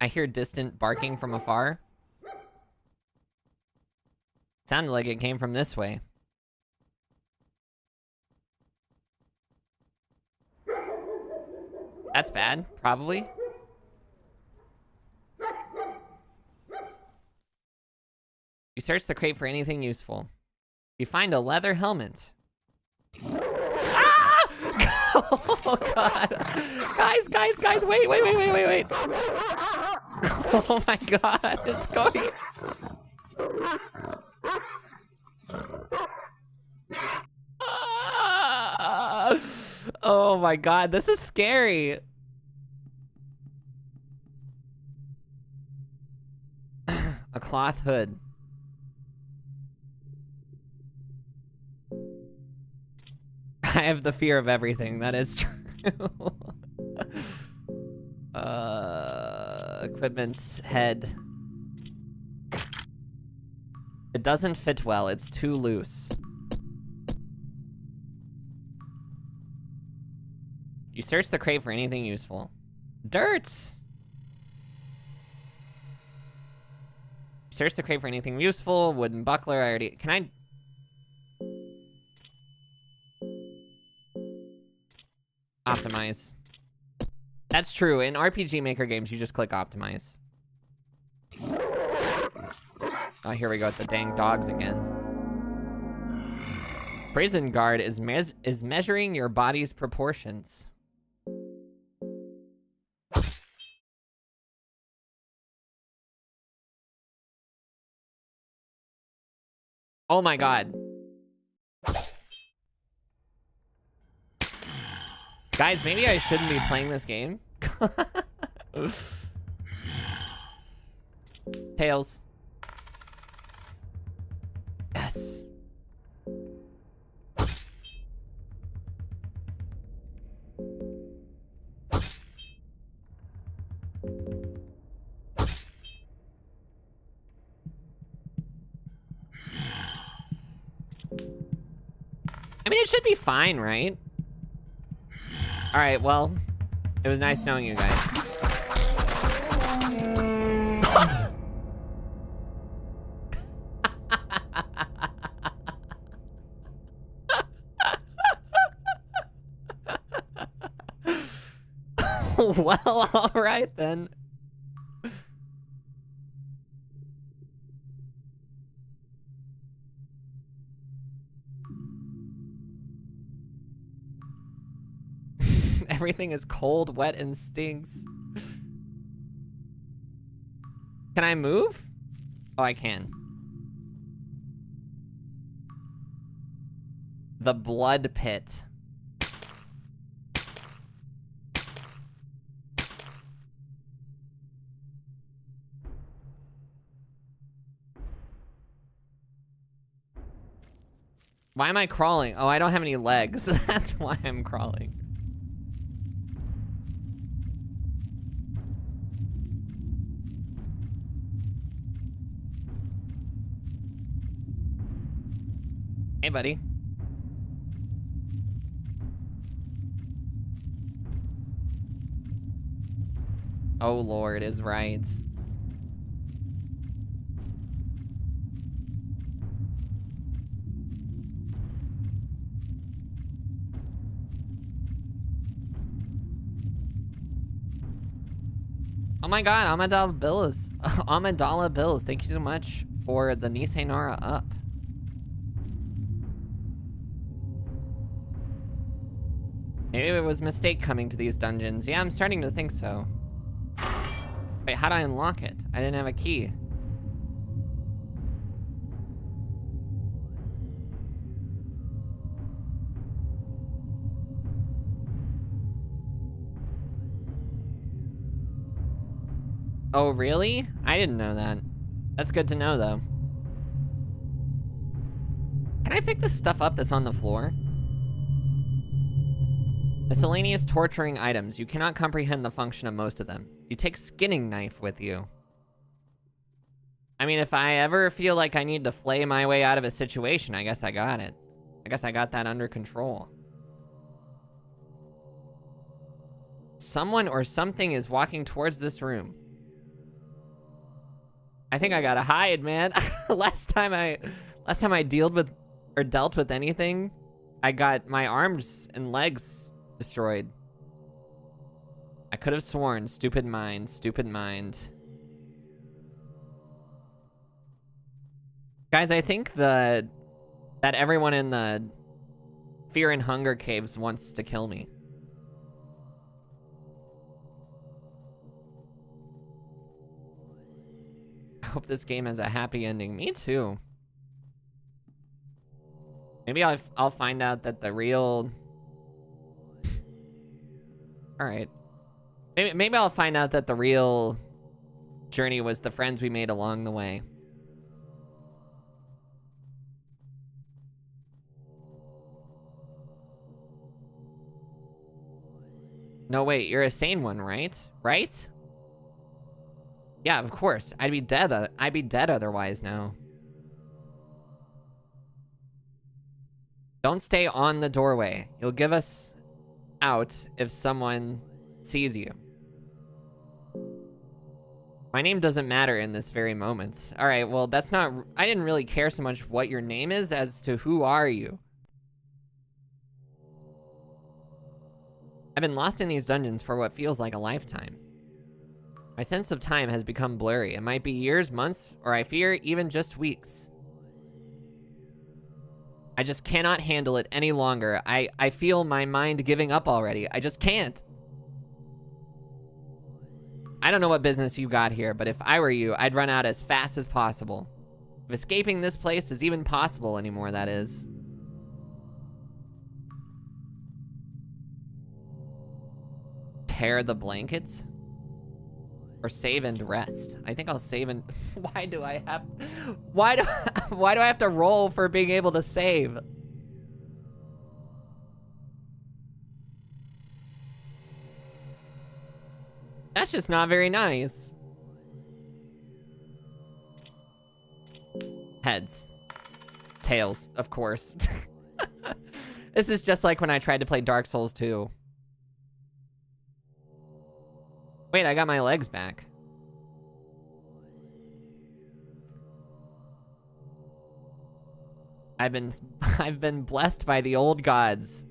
I hear distant barking from afar. Sounded like it came from this way. That's bad, probably. You search the crate for anything useful. You find a leather helmet. Ah! Oh god. Guys, wait. Oh my god, it's going. Ah! Oh my god, this is scary. A cloth hood. I have the fear of everything, that is true. Equipment's head. It doesn't fit well, it's too loose. You search the crate for anything useful. Dirt! Search the crate for anything useful. Wooden buckler, I already... Can I... Optimize. That's true. In RPG Maker games, you just click optimize. Oh, here we go with the dang dogs again. Prison guard is measuring your body's proportions. Oh my god. Guys, maybe I shouldn't be playing this game. Tails. Yes. I mean, it should be fine, right? Alright, well, it was nice knowing you guys. Well, alright then. Everything is cold, wet, and stinks. Can I move? Oh, I can. The blood pit. Why am I crawling? Oh, I don't have any legs. That's why I'm crawling. Hey, buddy. Oh, Lord is right. Oh my god, Amidala Bills. Amidala Bills, thank you so much for the Nisei Nara up. Maybe it was a mistake coming to these dungeons. Yeah, I'm starting to think so. Wait, how do I unlock it? I didn't have a key. Oh, really? I didn't know that. That's good to know, though. Can I pick this stuff up that's on the floor? Miscellaneous torturing items. You cannot comprehend the function of most of them. You take skinning knife with you. I mean, if I ever feel like I need to flay my way out of a situation, I guess I got it. I guess I got that under control. Someone or something is walking towards this room. I think I gotta hide, man. last time I dealt with anything, I got my arms and legs destroyed. I could have sworn. Stupid mind, stupid mind. Guys, I think the That everyone in the Fear and Hunger caves wants to kill me. I hope this game has a happy ending. Me too. Maybe I'll find out that the real... Alright. Maybe I'll find out that the real journey was the friends we made along the way. No, wait, you're a sane one, right? Right? Yeah, of course. I'd be dead otherwise now. Don't stay on the doorway. You'll give us out if someone sees you. My name doesn't matter in this very moment. Alright, well, that's not... I didn't really care so much what your name is as to who are you. I've been lost in these dungeons for what feels like a lifetime. My sense of time has become blurry. It might be years, months, or I fear even just weeks. I just cannot handle it any longer. I feel my mind giving up already. I just can't. I don't know what business you got here, but if I were you, I'd run out as fast as possible. If escaping this place is even possible anymore, that is. Tear the blankets? Or save and rest? I think I'll save and... Why do I have to roll for being able to save? That's just not very nice. Heads. Tails, of course. This is just like when I tried to play Dark Souls 2. Wait, I got my legs back. I've been blessed by the old gods.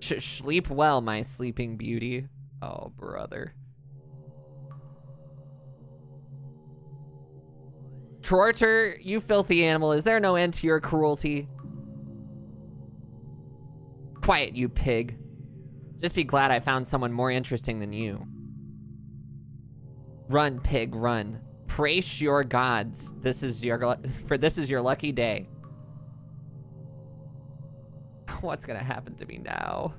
Sleep well, my sleeping beauty. Oh, brother. Trorter, you filthy animal, is there no end to your cruelty? Quiet, you pig. Just be glad I found someone more interesting than you. Run, pig, run. Praise your gods. This is your lucky day. What's gonna happen to me now?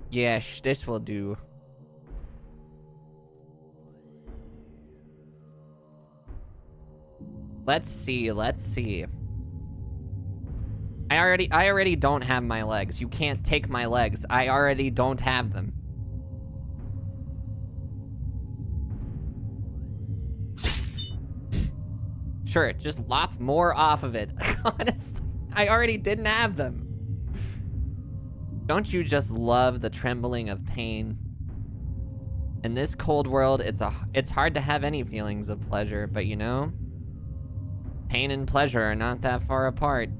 Yes, this will do. Let's see, let's see. I already don't have my legs. You can't take my legs. I already don't have them. Sure, just lop more off of it. Honestly, I already didn't have them. Don't you just love the trembling of pain? In this cold world, it's hard to have any feelings of pleasure, but you know, pain and pleasure are not that far apart.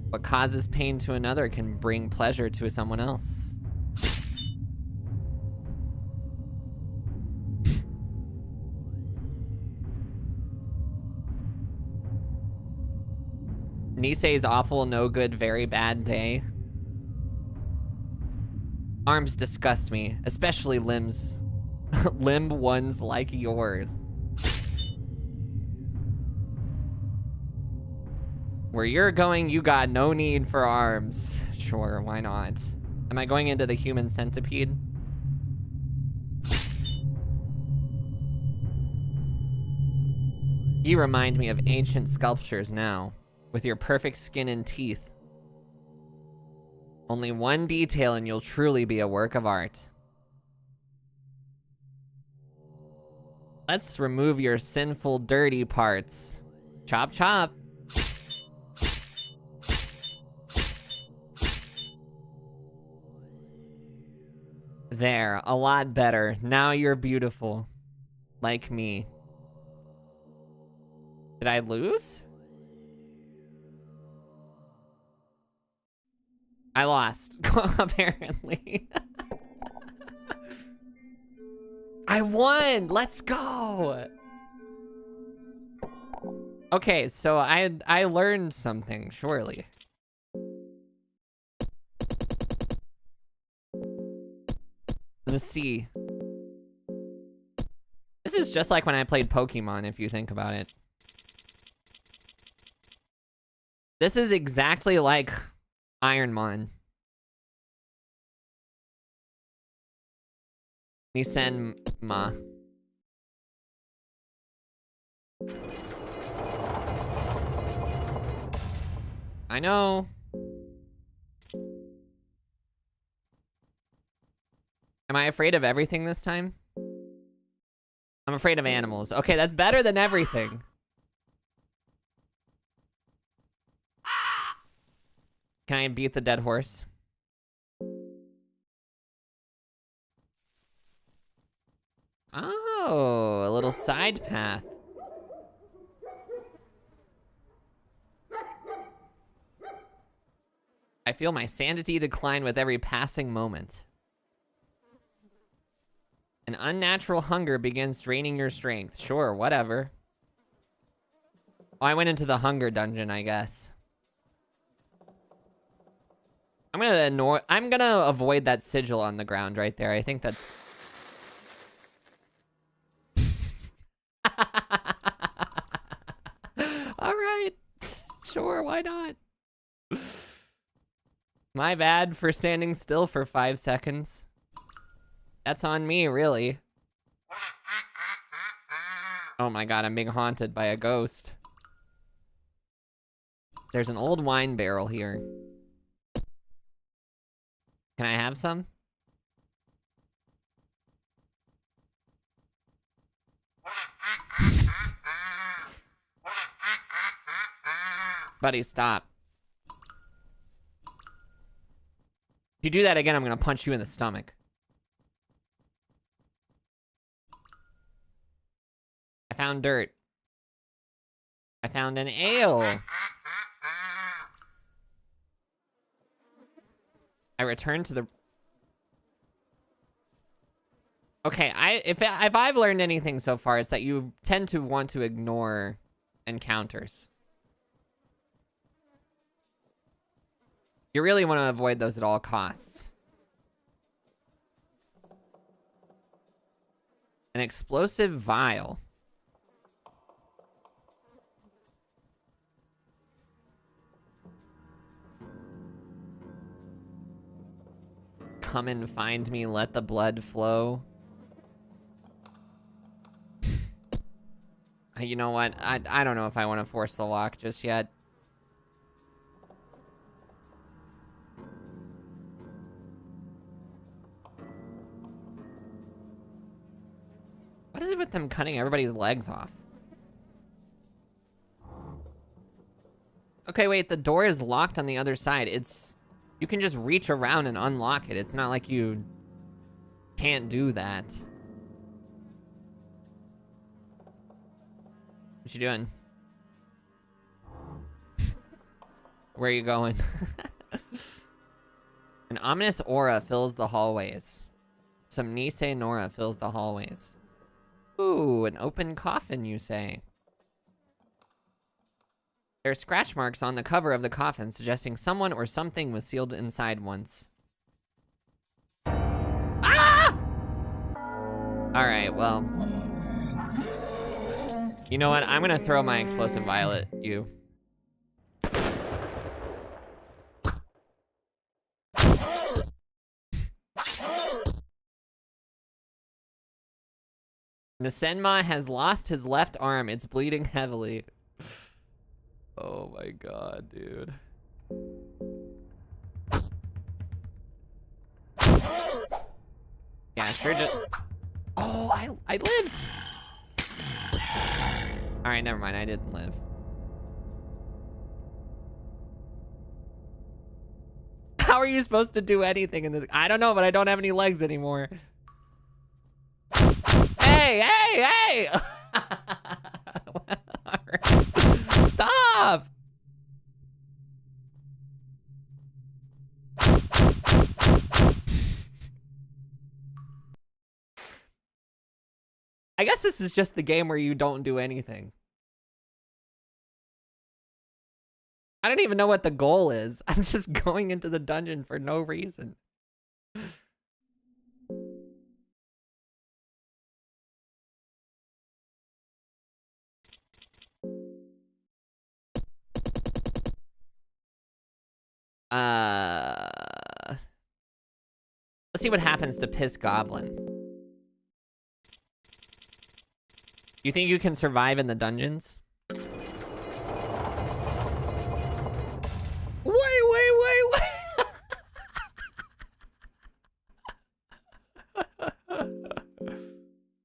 What causes pain to another can bring pleasure to someone else. Nisei's awful, no good, very bad day. Arms disgust me, especially limbs. Limb ones like yours. Where you're going, you got no need for arms. Sure, why not? Am I going into the human centipede? You remind me of ancient sculptures now, with your perfect skin and teeth. Only one detail and you'll truly be a work of art. Let's remove your sinful, dirty parts. Chop, chop. There, a lot better. Now you're beautiful. Like me. Did I lose? I lost, apparently. I won! Let's go! Okay, so I learned something, surely. The sea. This is just like when I played Pokemon, if you think about it. This is exactly like Ironmon. Nisenma. I know. Am I afraid of everything this time? I'm afraid of animals. Okay, that's better than everything. Can I beat the dead horse? Oh, a little side path. I feel my sanity decline with every passing moment. An unnatural hunger begins draining your strength. Sure, whatever. Oh, I went into the hunger dungeon, I guess. I'm gonna avoid that sigil on the ground right there. I think that's... Alright. Sure, why not? My bad for standing still for 5 seconds. That's on me, really. Oh my god, I'm being haunted by a ghost. There's an old wine barrel here. Can I have some? Buddy, stop. If you do that again, I'm gonna punch you in the stomach. I found dirt. I found an ale. I returned to the... Okay, if I've learned anything so far, it's that you tend to want to ignore encounters. You really want to avoid those at all costs. An explosive vial. Come and find me, let the blood flow. You know what? I don't know if I want to force the lock just yet. What is it with them cutting everybody's legs off? Okay, wait, the door is locked on the other side. You can just reach around and unlock it. It's not like you can't do that. What you doing? Where are you going? An ominous aura fills the hallways. Some Nisei Nora fills the hallways. Ooh, an open coffin, you say? There are scratch marks on the cover of the coffin, suggesting someone or something was sealed inside once. Ah! Alright, well. You know what? I'm gonna throw my explosive vial at you. Nisenma has lost his left arm. It's bleeding heavily. Oh my god, dude. Yeah, sure did. Oh, I lived! Alright, never mind. I didn't live. How are you supposed to do anything in this? I don't know, but I don't have any legs anymore. Hey, hey, hey! Right. Stop! I guess this is just the game where you don't do anything. I don't even know what the goal is. I'm just going into the dungeon for no reason. Let's see what happens to Piss Goblin. You think you can survive in the dungeons? Wait.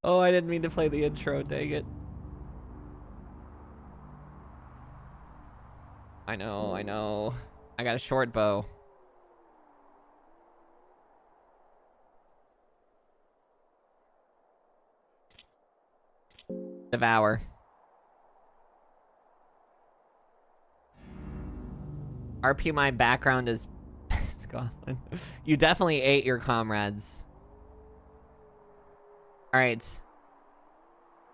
Oh, I didn't mean to play the intro, dang it. I know. I got a short bow. Devour. RP, my background is Scotland. You definitely ate your comrades. Alright.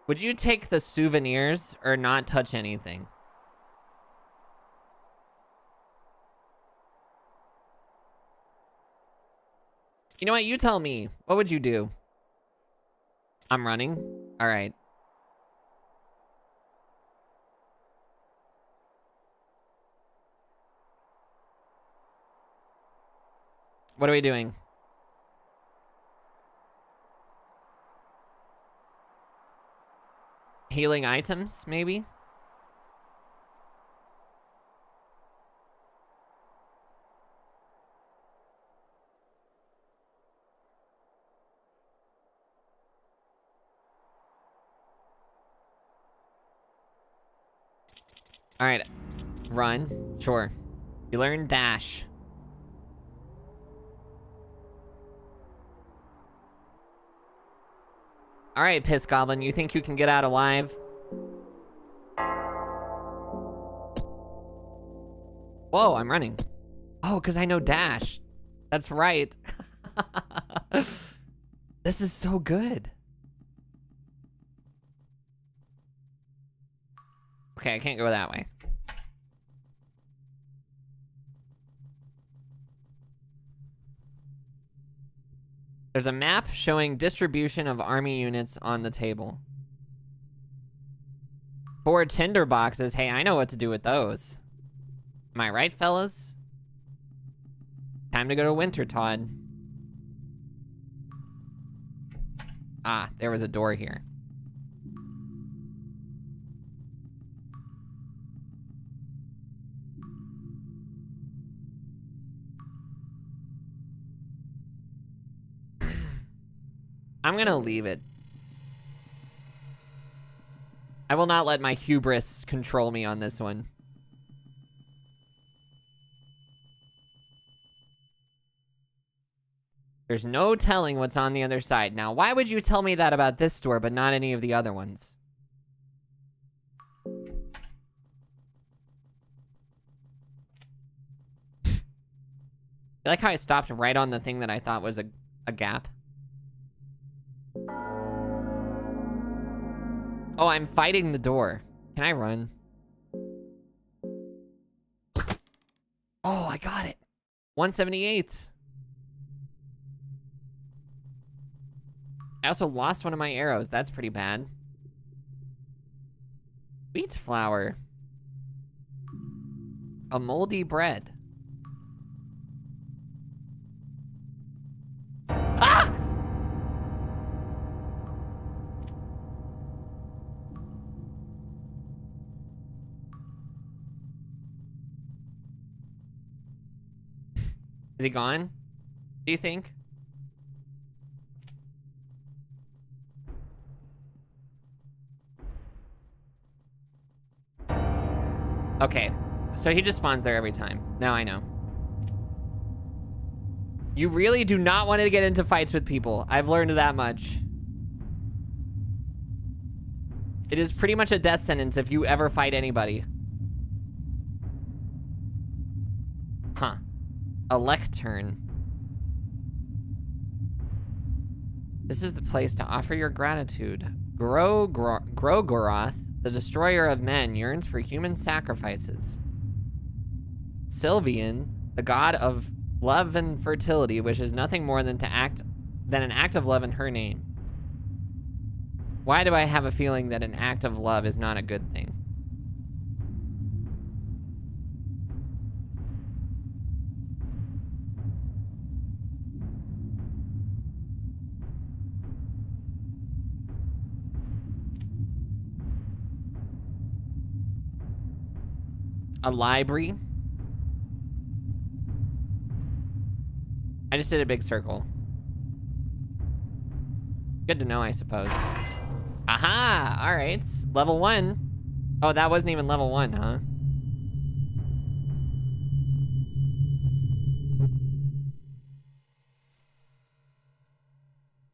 Would you take the souvenirs or not touch anything? You know what? You tell me. What would you do? I'm running? Alright. What are we doing? Healing items, maybe? Alright. Run. Sure. You learn dash. Alright, Piss Goblin, you think you can get out alive? Whoa, I'm running. Oh, because I know dash. That's right. This is so good. Okay, I can't go that way. There's a map showing distribution of army units on the table. 4 tinder boxes. Hey, I know what to do with those. Am I right, fellas? Time to go to Wintertodd. Ah, there was a door here. I'm gonna leave it. I will not let my hubris control me on this one. There's no telling what's on the other side. Now, why would you tell me that about this door, but not any of the other ones? You like how I stopped right on the thing that I thought was a gap? Oh, I'm fighting the door. Can I run? Oh, I got it. 178. I also lost one of my arrows. That's pretty bad. Wheat flour. A moldy bread. Ah! Is he gone? Do you think? Okay, so he just spawns there every time. Now I know. You really do not want to get into fights with people. I've learned that much. It is pretty much a death sentence if you ever fight anybody. Huh. A lectern. This is the place to offer your gratitude. Grogoroth, the destroyer of men, yearns for human sacrifices. Sylvian, the god of love and fertility, wishes nothing more than an act of love in her name. Why do I have a feeling that an act of love is not a good thing? A library. I just did a big circle. Good to know, I suppose. Aha! Alright. Level 1. Oh, that wasn't even level 1, huh?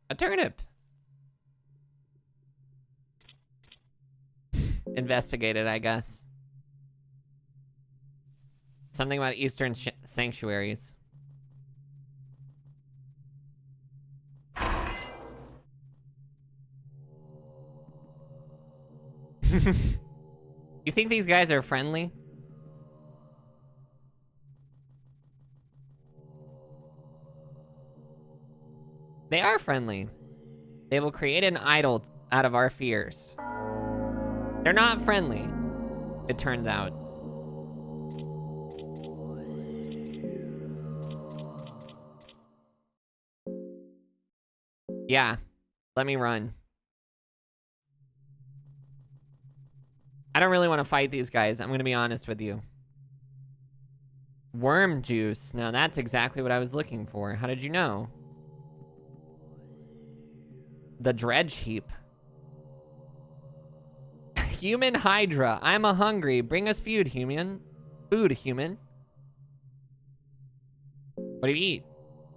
A turnip. Investigated, I guess. Something about Eastern sanctuaries. You think these guys are friendly? They are friendly. They will create an idol out of our fears. They're not friendly, it turns out. Yeah, let me run. I don't really want to fight these guys, I'm gonna be honest with you. Worm juice. Now that's exactly what I was looking for. How did you know? The dredge heap. Human Hydra. I'm a hungry. Bring us food, human. Food, human. What do you eat?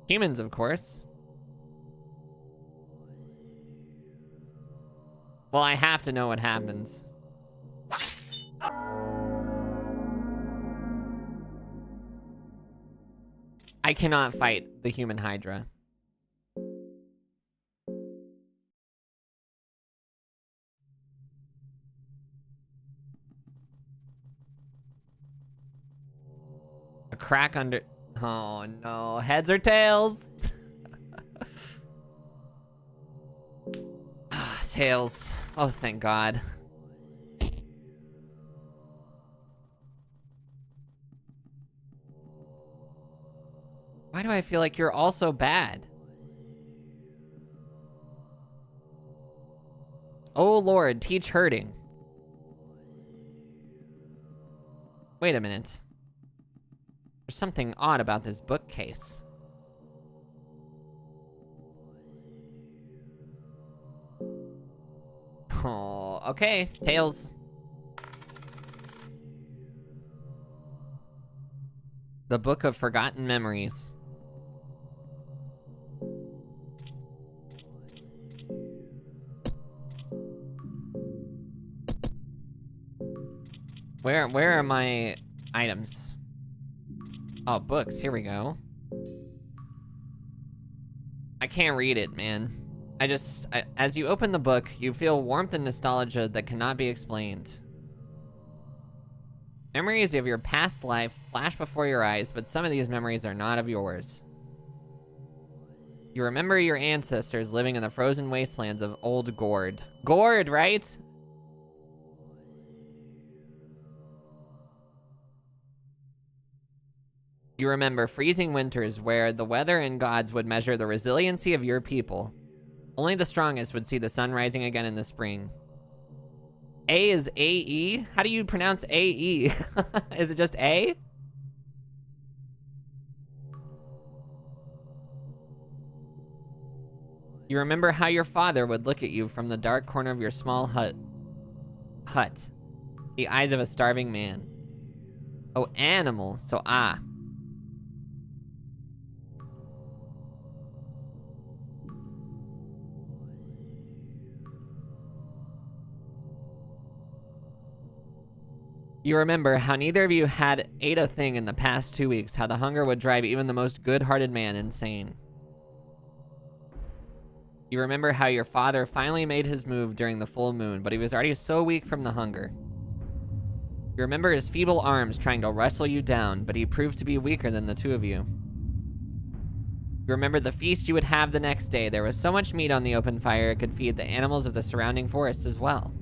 Humans, of course. Well, I have to know what happens. I cannot fight the human Hydra. A crack under... Oh no, heads or tails? Tails. Oh, thank God. Why do I feel like you're also bad? Oh Lord, teach hurting. Wait a minute. There's something odd about this bookcase. Oh, okay. Tails. The Book of Forgotten Memories. Where are my items? Oh, books. Here we go. I can't read it, man. As you open the book, you feel warmth and nostalgia that cannot be explained. Memories of your past life flash before your eyes, but some of these memories are not of yours. You remember your ancestors living in the frozen wastelands of Old Gord. Gord, right? You remember freezing winters where the weather and gods would measure the resiliency of your people. Only the strongest would see the sun rising again in the spring. A is A-E? How do you pronounce A-E? Is it just A? You remember how your father would look at you from the dark corner of your small hut. The eyes of a starving man. Oh, animal. So, ah. You remember how neither of you had ate a thing in the past 2 weeks, how the hunger would drive even the most good-hearted man insane. You remember how your father finally made his move during the full moon, but he was already so weak from the hunger. You remember his feeble arms trying to wrestle you down, but he proved to be weaker than the two of you. You remember the feast you would have the next day. There was so much meat on the open fire it could feed the animals of the surrounding forests as well.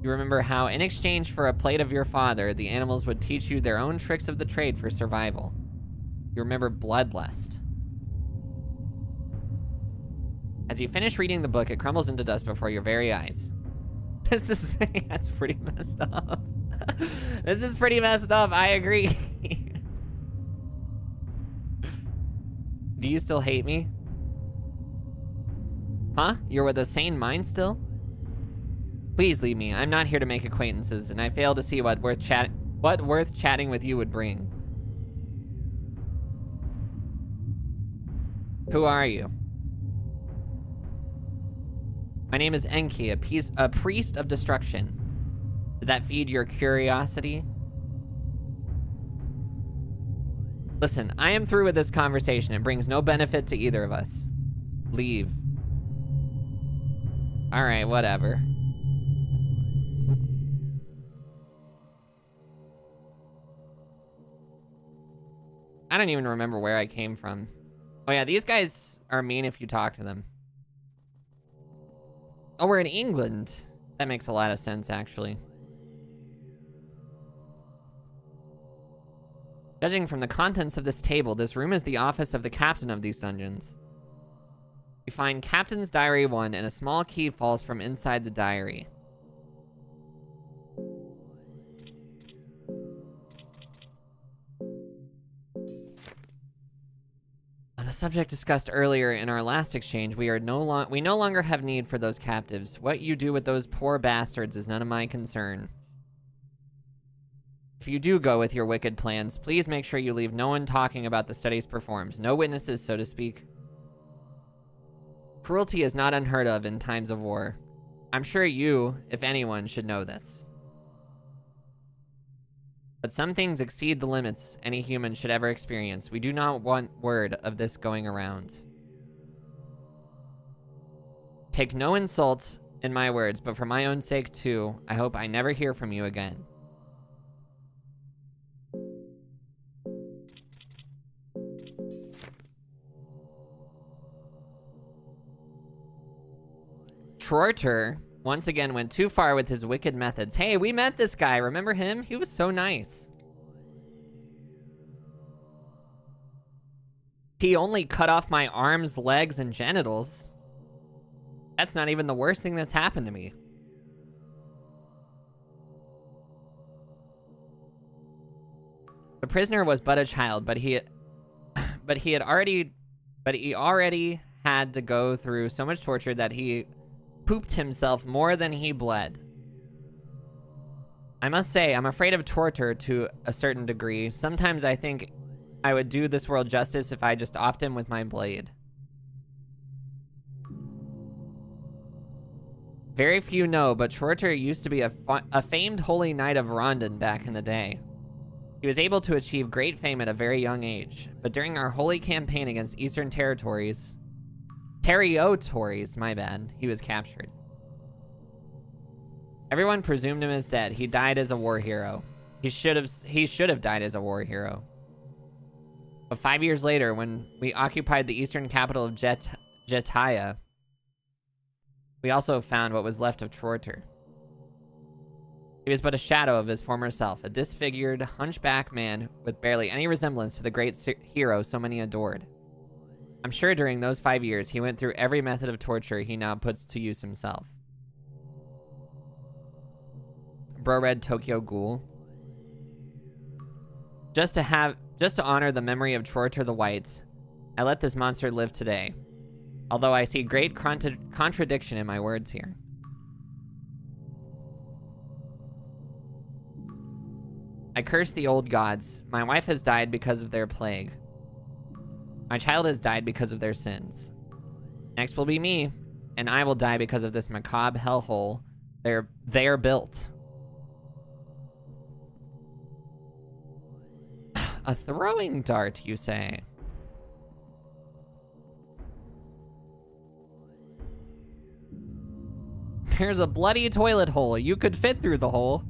You remember how, in exchange for a plate of your father, the animals would teach you their own tricks of the trade for survival. You remember bloodlust. As you finish reading the book, it crumbles into dust before your very eyes. This is... that's pretty messed up. This is pretty messed up, I agree. Do you still hate me? Huh? You're with a sane mind still? Please leave me. I'm not here to make acquaintances, and I fail to see what worth chatting with you would bring. Who are you? My name is Enki, a priest of destruction. Did that feed your curiosity? Listen, I am through with this conversation. It brings no benefit to either of us. Leave. Alright, whatever. I don't even remember where I came from. Oh yeah, these guys are mean if you talk to them. Oh, we're in England. That makes a lot of sense, actually. Judging from the contents of this table, this room is the office of the captain of these dungeons. You find Captain's Diary 1, and a small key falls from inside the diary. The subject discussed earlier in our last exchange, we no longer have need for those captives. What you do with those poor bastards is none of my concern. If you do go with your wicked plans, please make sure you leave no one talking about the studies performed. No witnesses, so to speak. Cruelty is not unheard of in times of war. I'm sure you, if anyone, should know this. But some things exceed the limits any human should ever experience. We do not want word of this going around. Take no insult in my words, but for my own sake too, I hope I never hear from you again. Trorter once again went too far with his wicked methods. Hey, we met this guy. Remember him? He was so nice. He only cut off my arms, legs, and genitals. That's not even the worst thing that's happened to me. The prisoner was but a child, but he already had to go through so much torture that he pooped himself more than he bled. I must say, I'm afraid of torture to a certain degree. Sometimes I think I would do this world justice if I just offed him with my blade. Very few know, but Trorter used to be a famed holy knight of Rondon back in the day. He was able to achieve great fame at a very young age, but during our holy campaign against Eastern Territories, my bad, he was captured. Everyone presumed him as dead. He died as a war hero. He should have died as a war hero. But 5 years later, when we occupied the eastern capital of Jetaya, we also found what was left of Trorter. He was but a shadow of his former self, a disfigured, hunchback man with barely any resemblance to the great hero so many adored. I'm sure during those 5 years, he went through every method of torture he now puts to use himself. Bro read Tokyo Ghoul. Just to honor the memory of Trorter the White, I let this monster live today. Although I see great contradiction in my words here. I curse the old gods. My wife has died because of their plague. My child has died because of their sins. Next will be me, and I will die because of this macabre hellhole they're built. A throwing dart, you say? There's a bloody toilet hole. You could fit through the hole.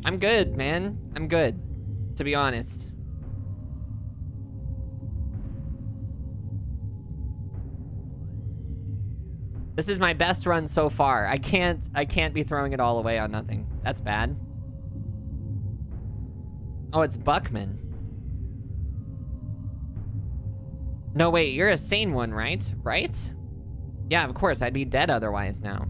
I'm good, man. I'm good, to be honest. This is my best run so far. I can't be throwing it all away on nothing. That's bad. Oh, it's Buckman. No, wait, you're a sane one, right? Right? Yeah, of course, I'd be dead otherwise now.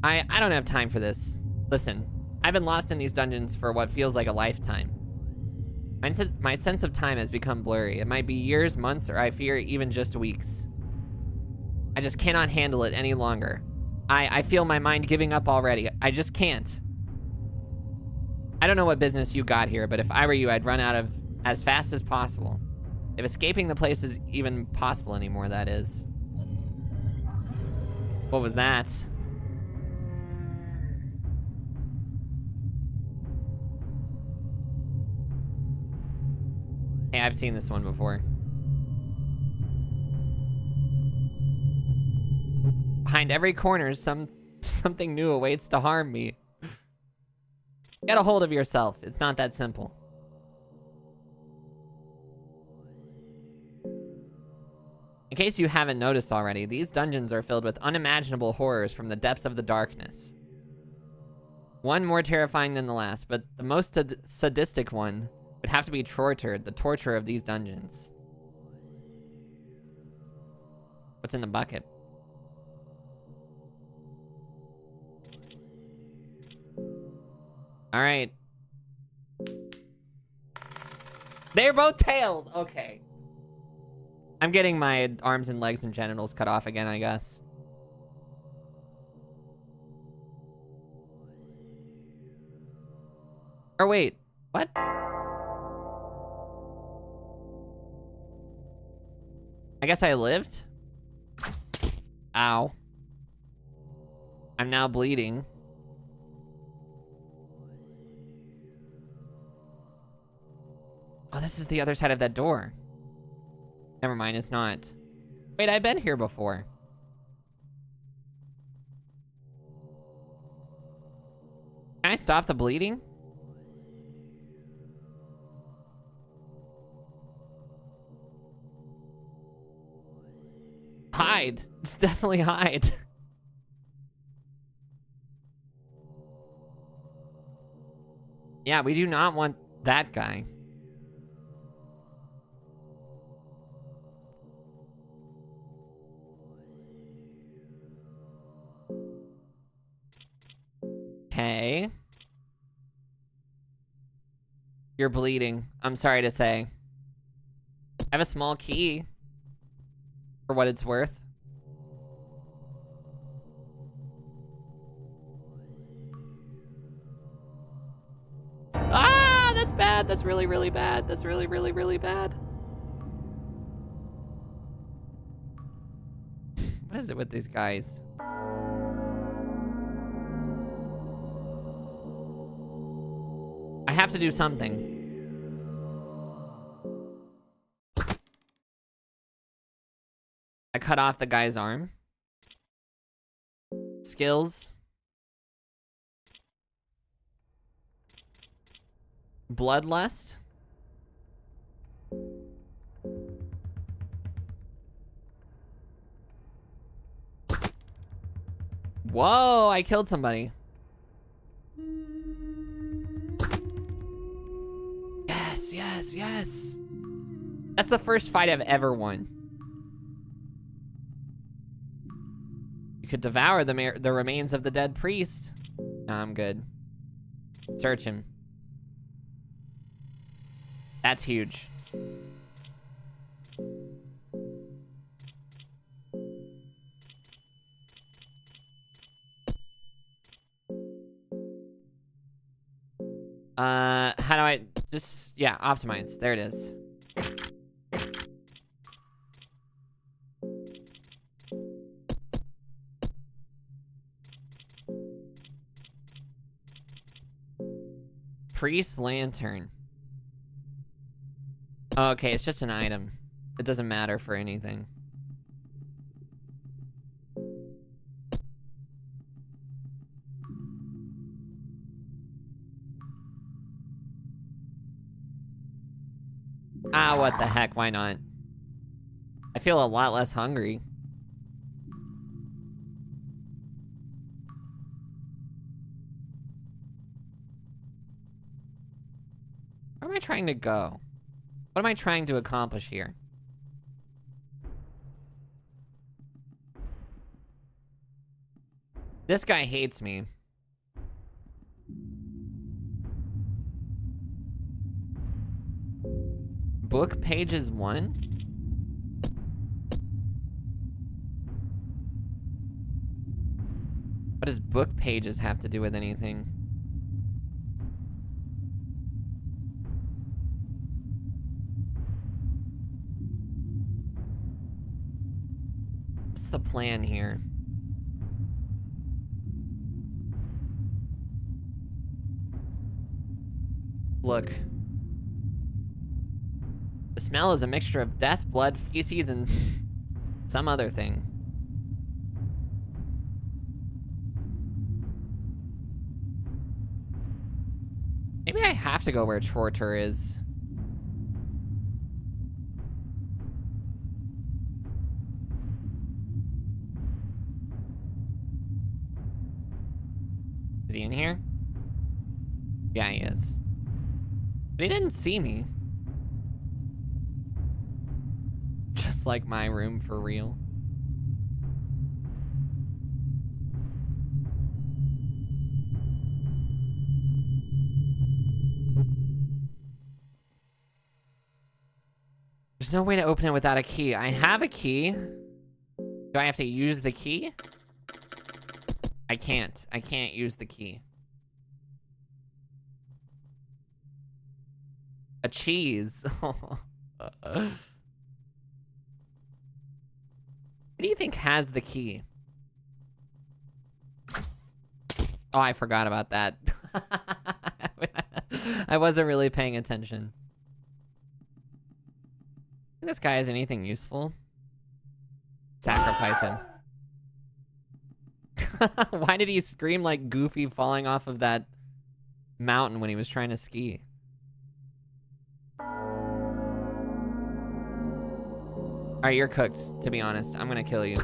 I don't have time for this. Listen, I've been lost in these dungeons for what feels like a lifetime. My sense of time has become blurry. It might be years, months, or I fear even just weeks. I just cannot handle it any longer. I feel my mind giving up already. I just can't. I don't know what business you got here, but if I were you, I'd run out of as fast as possible. If escaping the place is even possible anymore, that is. What was that? Hey, I've seen this one before. Behind every corner, something new awaits to harm me. Get a hold of yourself. It's not that simple. In case you haven't noticed already, these dungeons are filled with unimaginable horrors from the depths of the darkness. One more terrifying than the last, but the most sadistic one would have to be tortured, the torture of these dungeons. What's in the bucket? All right. They're both tails. Okay. I'm getting my arms and legs and genitals cut off again, I guess. Or wait, what? I guess I lived? Ow. I'm now bleeding. Oh, this is the other side of that door. Never mind, it's not. Wait, I've been here before. Can I stop the bleeding? Hide. It's definitely hide. Yeah, we do not want that guy. Okay. You're bleeding. I'm sorry to say. I have a small key. For what it's worth. Ah, that's bad. That's really, really bad. That's really, really, really bad. What is it with these guys? I have to do something. I cut off the guy's arm. Skills. Bloodlust. Whoa, I killed somebody. Yes, yes, yes. That's the first fight I've ever won. You could devour the remains of the dead priest. No, I'm good. Search him. That's huge. How do I just, yeah, optimize. There it is. Priest lantern. Oh, okay, it's just an item. It doesn't matter for anything. Ah, what the heck, why not? I feel a lot less hungry. Where am I trying to go? What am I trying to accomplish here? This guy hates me. Book pages 1? What does book pages have to do with anything? What's the plan here? Look. The smell is a mixture of death, blood, feces, and some other thing. Maybe I have to go where Chorter is. Is he in here? Yeah, he is. But he didn't see me. Just like my room for real. There's no way to open it without a key. I have a key. Do I have to use the key? I can't. I can't use the key. A cheese. Who do you think has the key? Oh, I forgot about that. I wasn't really paying attention. Think this guy has anything useful? Sacrifice him. Why did he scream like Goofy falling off of that mountain when he was trying to ski? Alright, you're cooked, to be honest. I'm gonna kill you.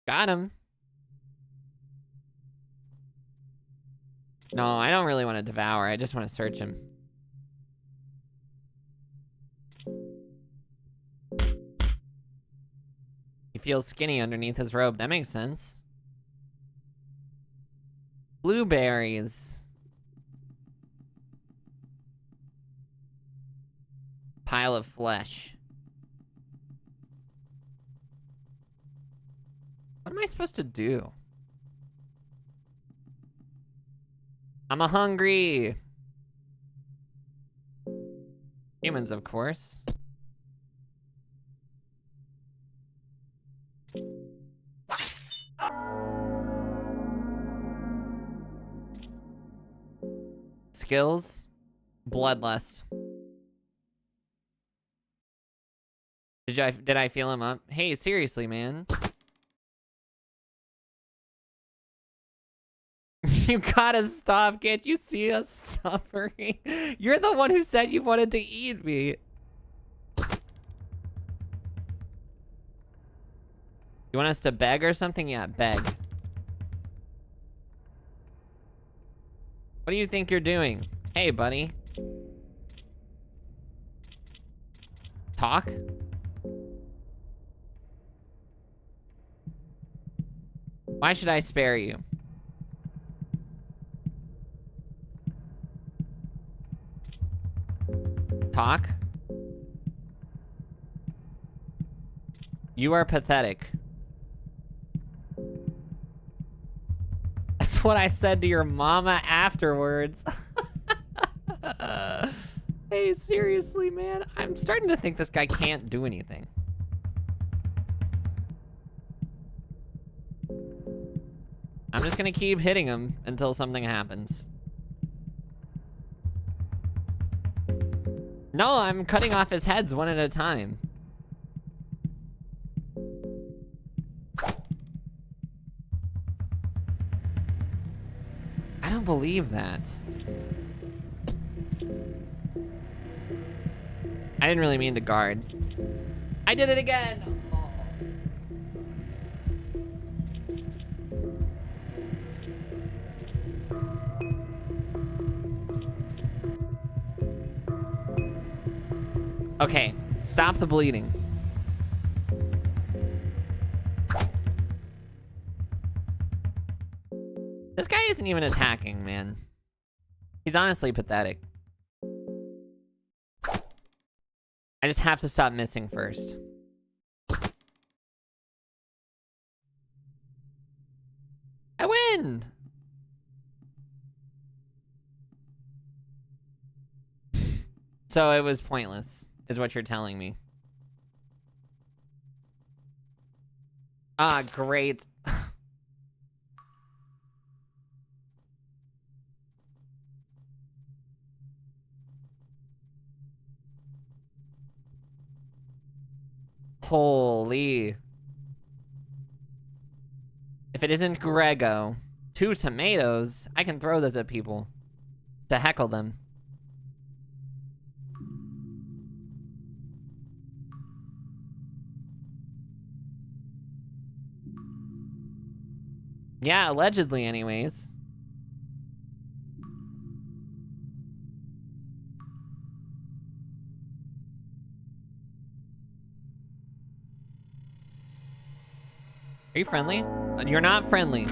Got him. No, I don't really want to devour. I just want to search him. He feels skinny underneath his robe. That makes sense. Blueberries. Pile of flesh. What am I supposed to do? I'm a hungry. Humans, of course. Skills. Bloodlust. Did I feel him up? Hey, seriously, man. You gotta stop. Can't you see us suffering? You're the one who said you wanted to eat me. You want us to beg or something? Yeah, beg. What do you think you're doing? Hey, buddy. Talk? Why should I spare you? Talk? You are pathetic. That's what I said to your mama afterwards. Hey, seriously, man. I'm starting to think this guy can't do anything. I'm just gonna keep hitting him until something happens. No, I'm cutting off his heads one at a time. don't believe that. I didn't really mean to guard. I did it again! Oh. Okay, stop the bleeding. This guy isn't even attacking, man. He's honestly pathetic. I just have to stop missing first. I win! So it was pointless, is what you're telling me. Ah, great. Holy. If it isn't Grego, 2 tomatoes, I can throw those at people to heckle them. Yeah, allegedly anyways. Are you friendly? You're not friendly.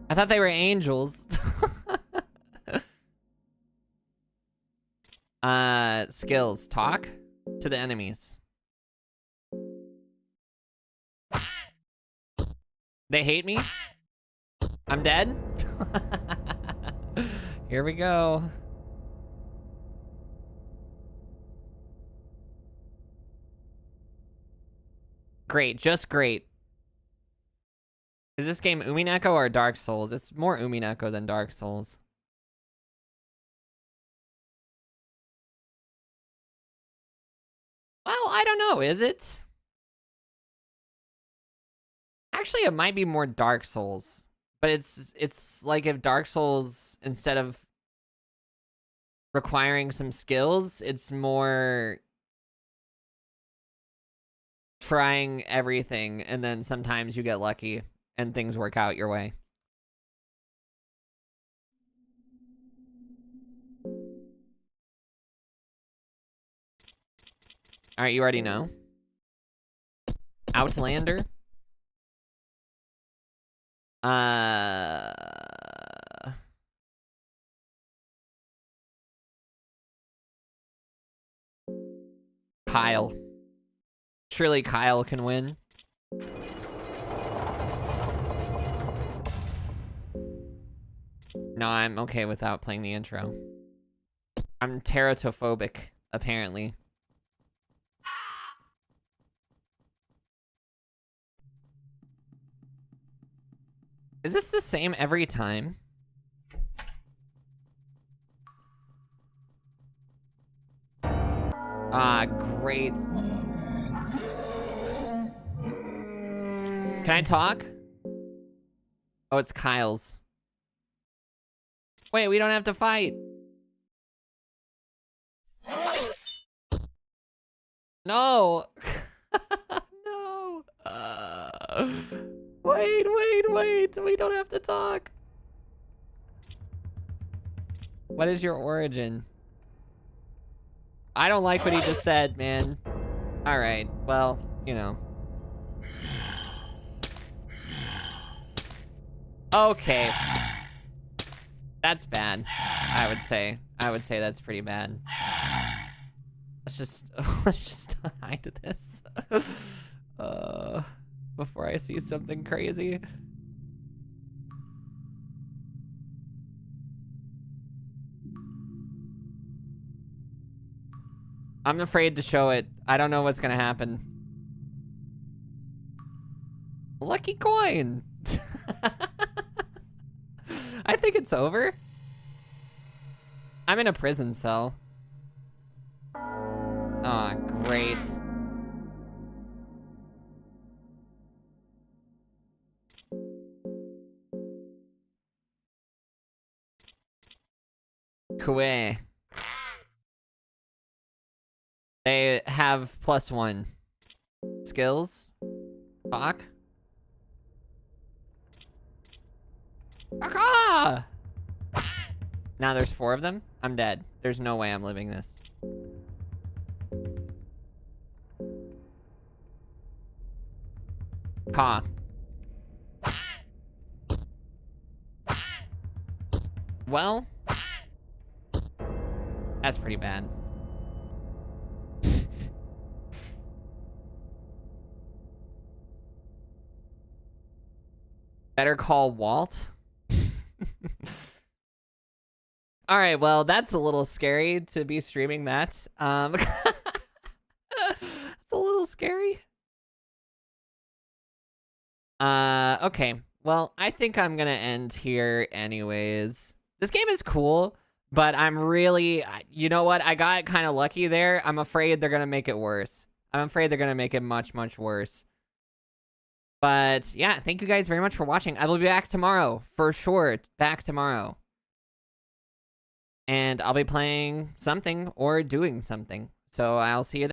I thought they were angels. Skills. Talk to the enemies. They hate me? I'm dead? Here we go. Great, just great. Is this game Umineko or Dark Souls? It's more Umineko than Dark Souls. Well, I don't know, is it? Actually, it might be more Dark Souls. But it's like if Dark Souls, instead of requiring some skills, it's more trying everything, and then sometimes you get lucky and things work out your way. All right, you already know. Outlander. Kyle. Surely Kyle can win. No, I'm okay without playing the intro. I'm teratophobic, apparently. Is this the same every time? Ah, great. Can I talk? Oh, it's Kyle's. Wait, we don't have to fight. No. No. Wait. We don't have to talk. What is your origin? I don't like what he just said, man. All right. Well, you know. Okay. That's bad, I would say. I would say that's pretty bad. Let's just hide this. Before I see something crazy. I'm afraid to show it. I don't know what's gonna happen. Lucky coin! I think it's over. I'm in a prison cell. Aw, great. Kue. They have +1 skills. Fuck. Ah! Now there's 4 of them. I'm dead. There's no way I'm living this. Caw. Well, that's pretty bad. Better call Walt. All right, well, that's a little scary to be streaming that. It's a little scary. Okay. Well, I think I'm gonna end here anyways. This game is cool, but I'm really, you know what? I got kind of lucky there. I'm afraid they're gonna make it worse. I'm afraid they're gonna make it much, much worse. But yeah, thank you guys very much for watching. I will be back tomorrow, for sure. Back tomorrow. And I'll be playing something or doing something. So I'll see you then.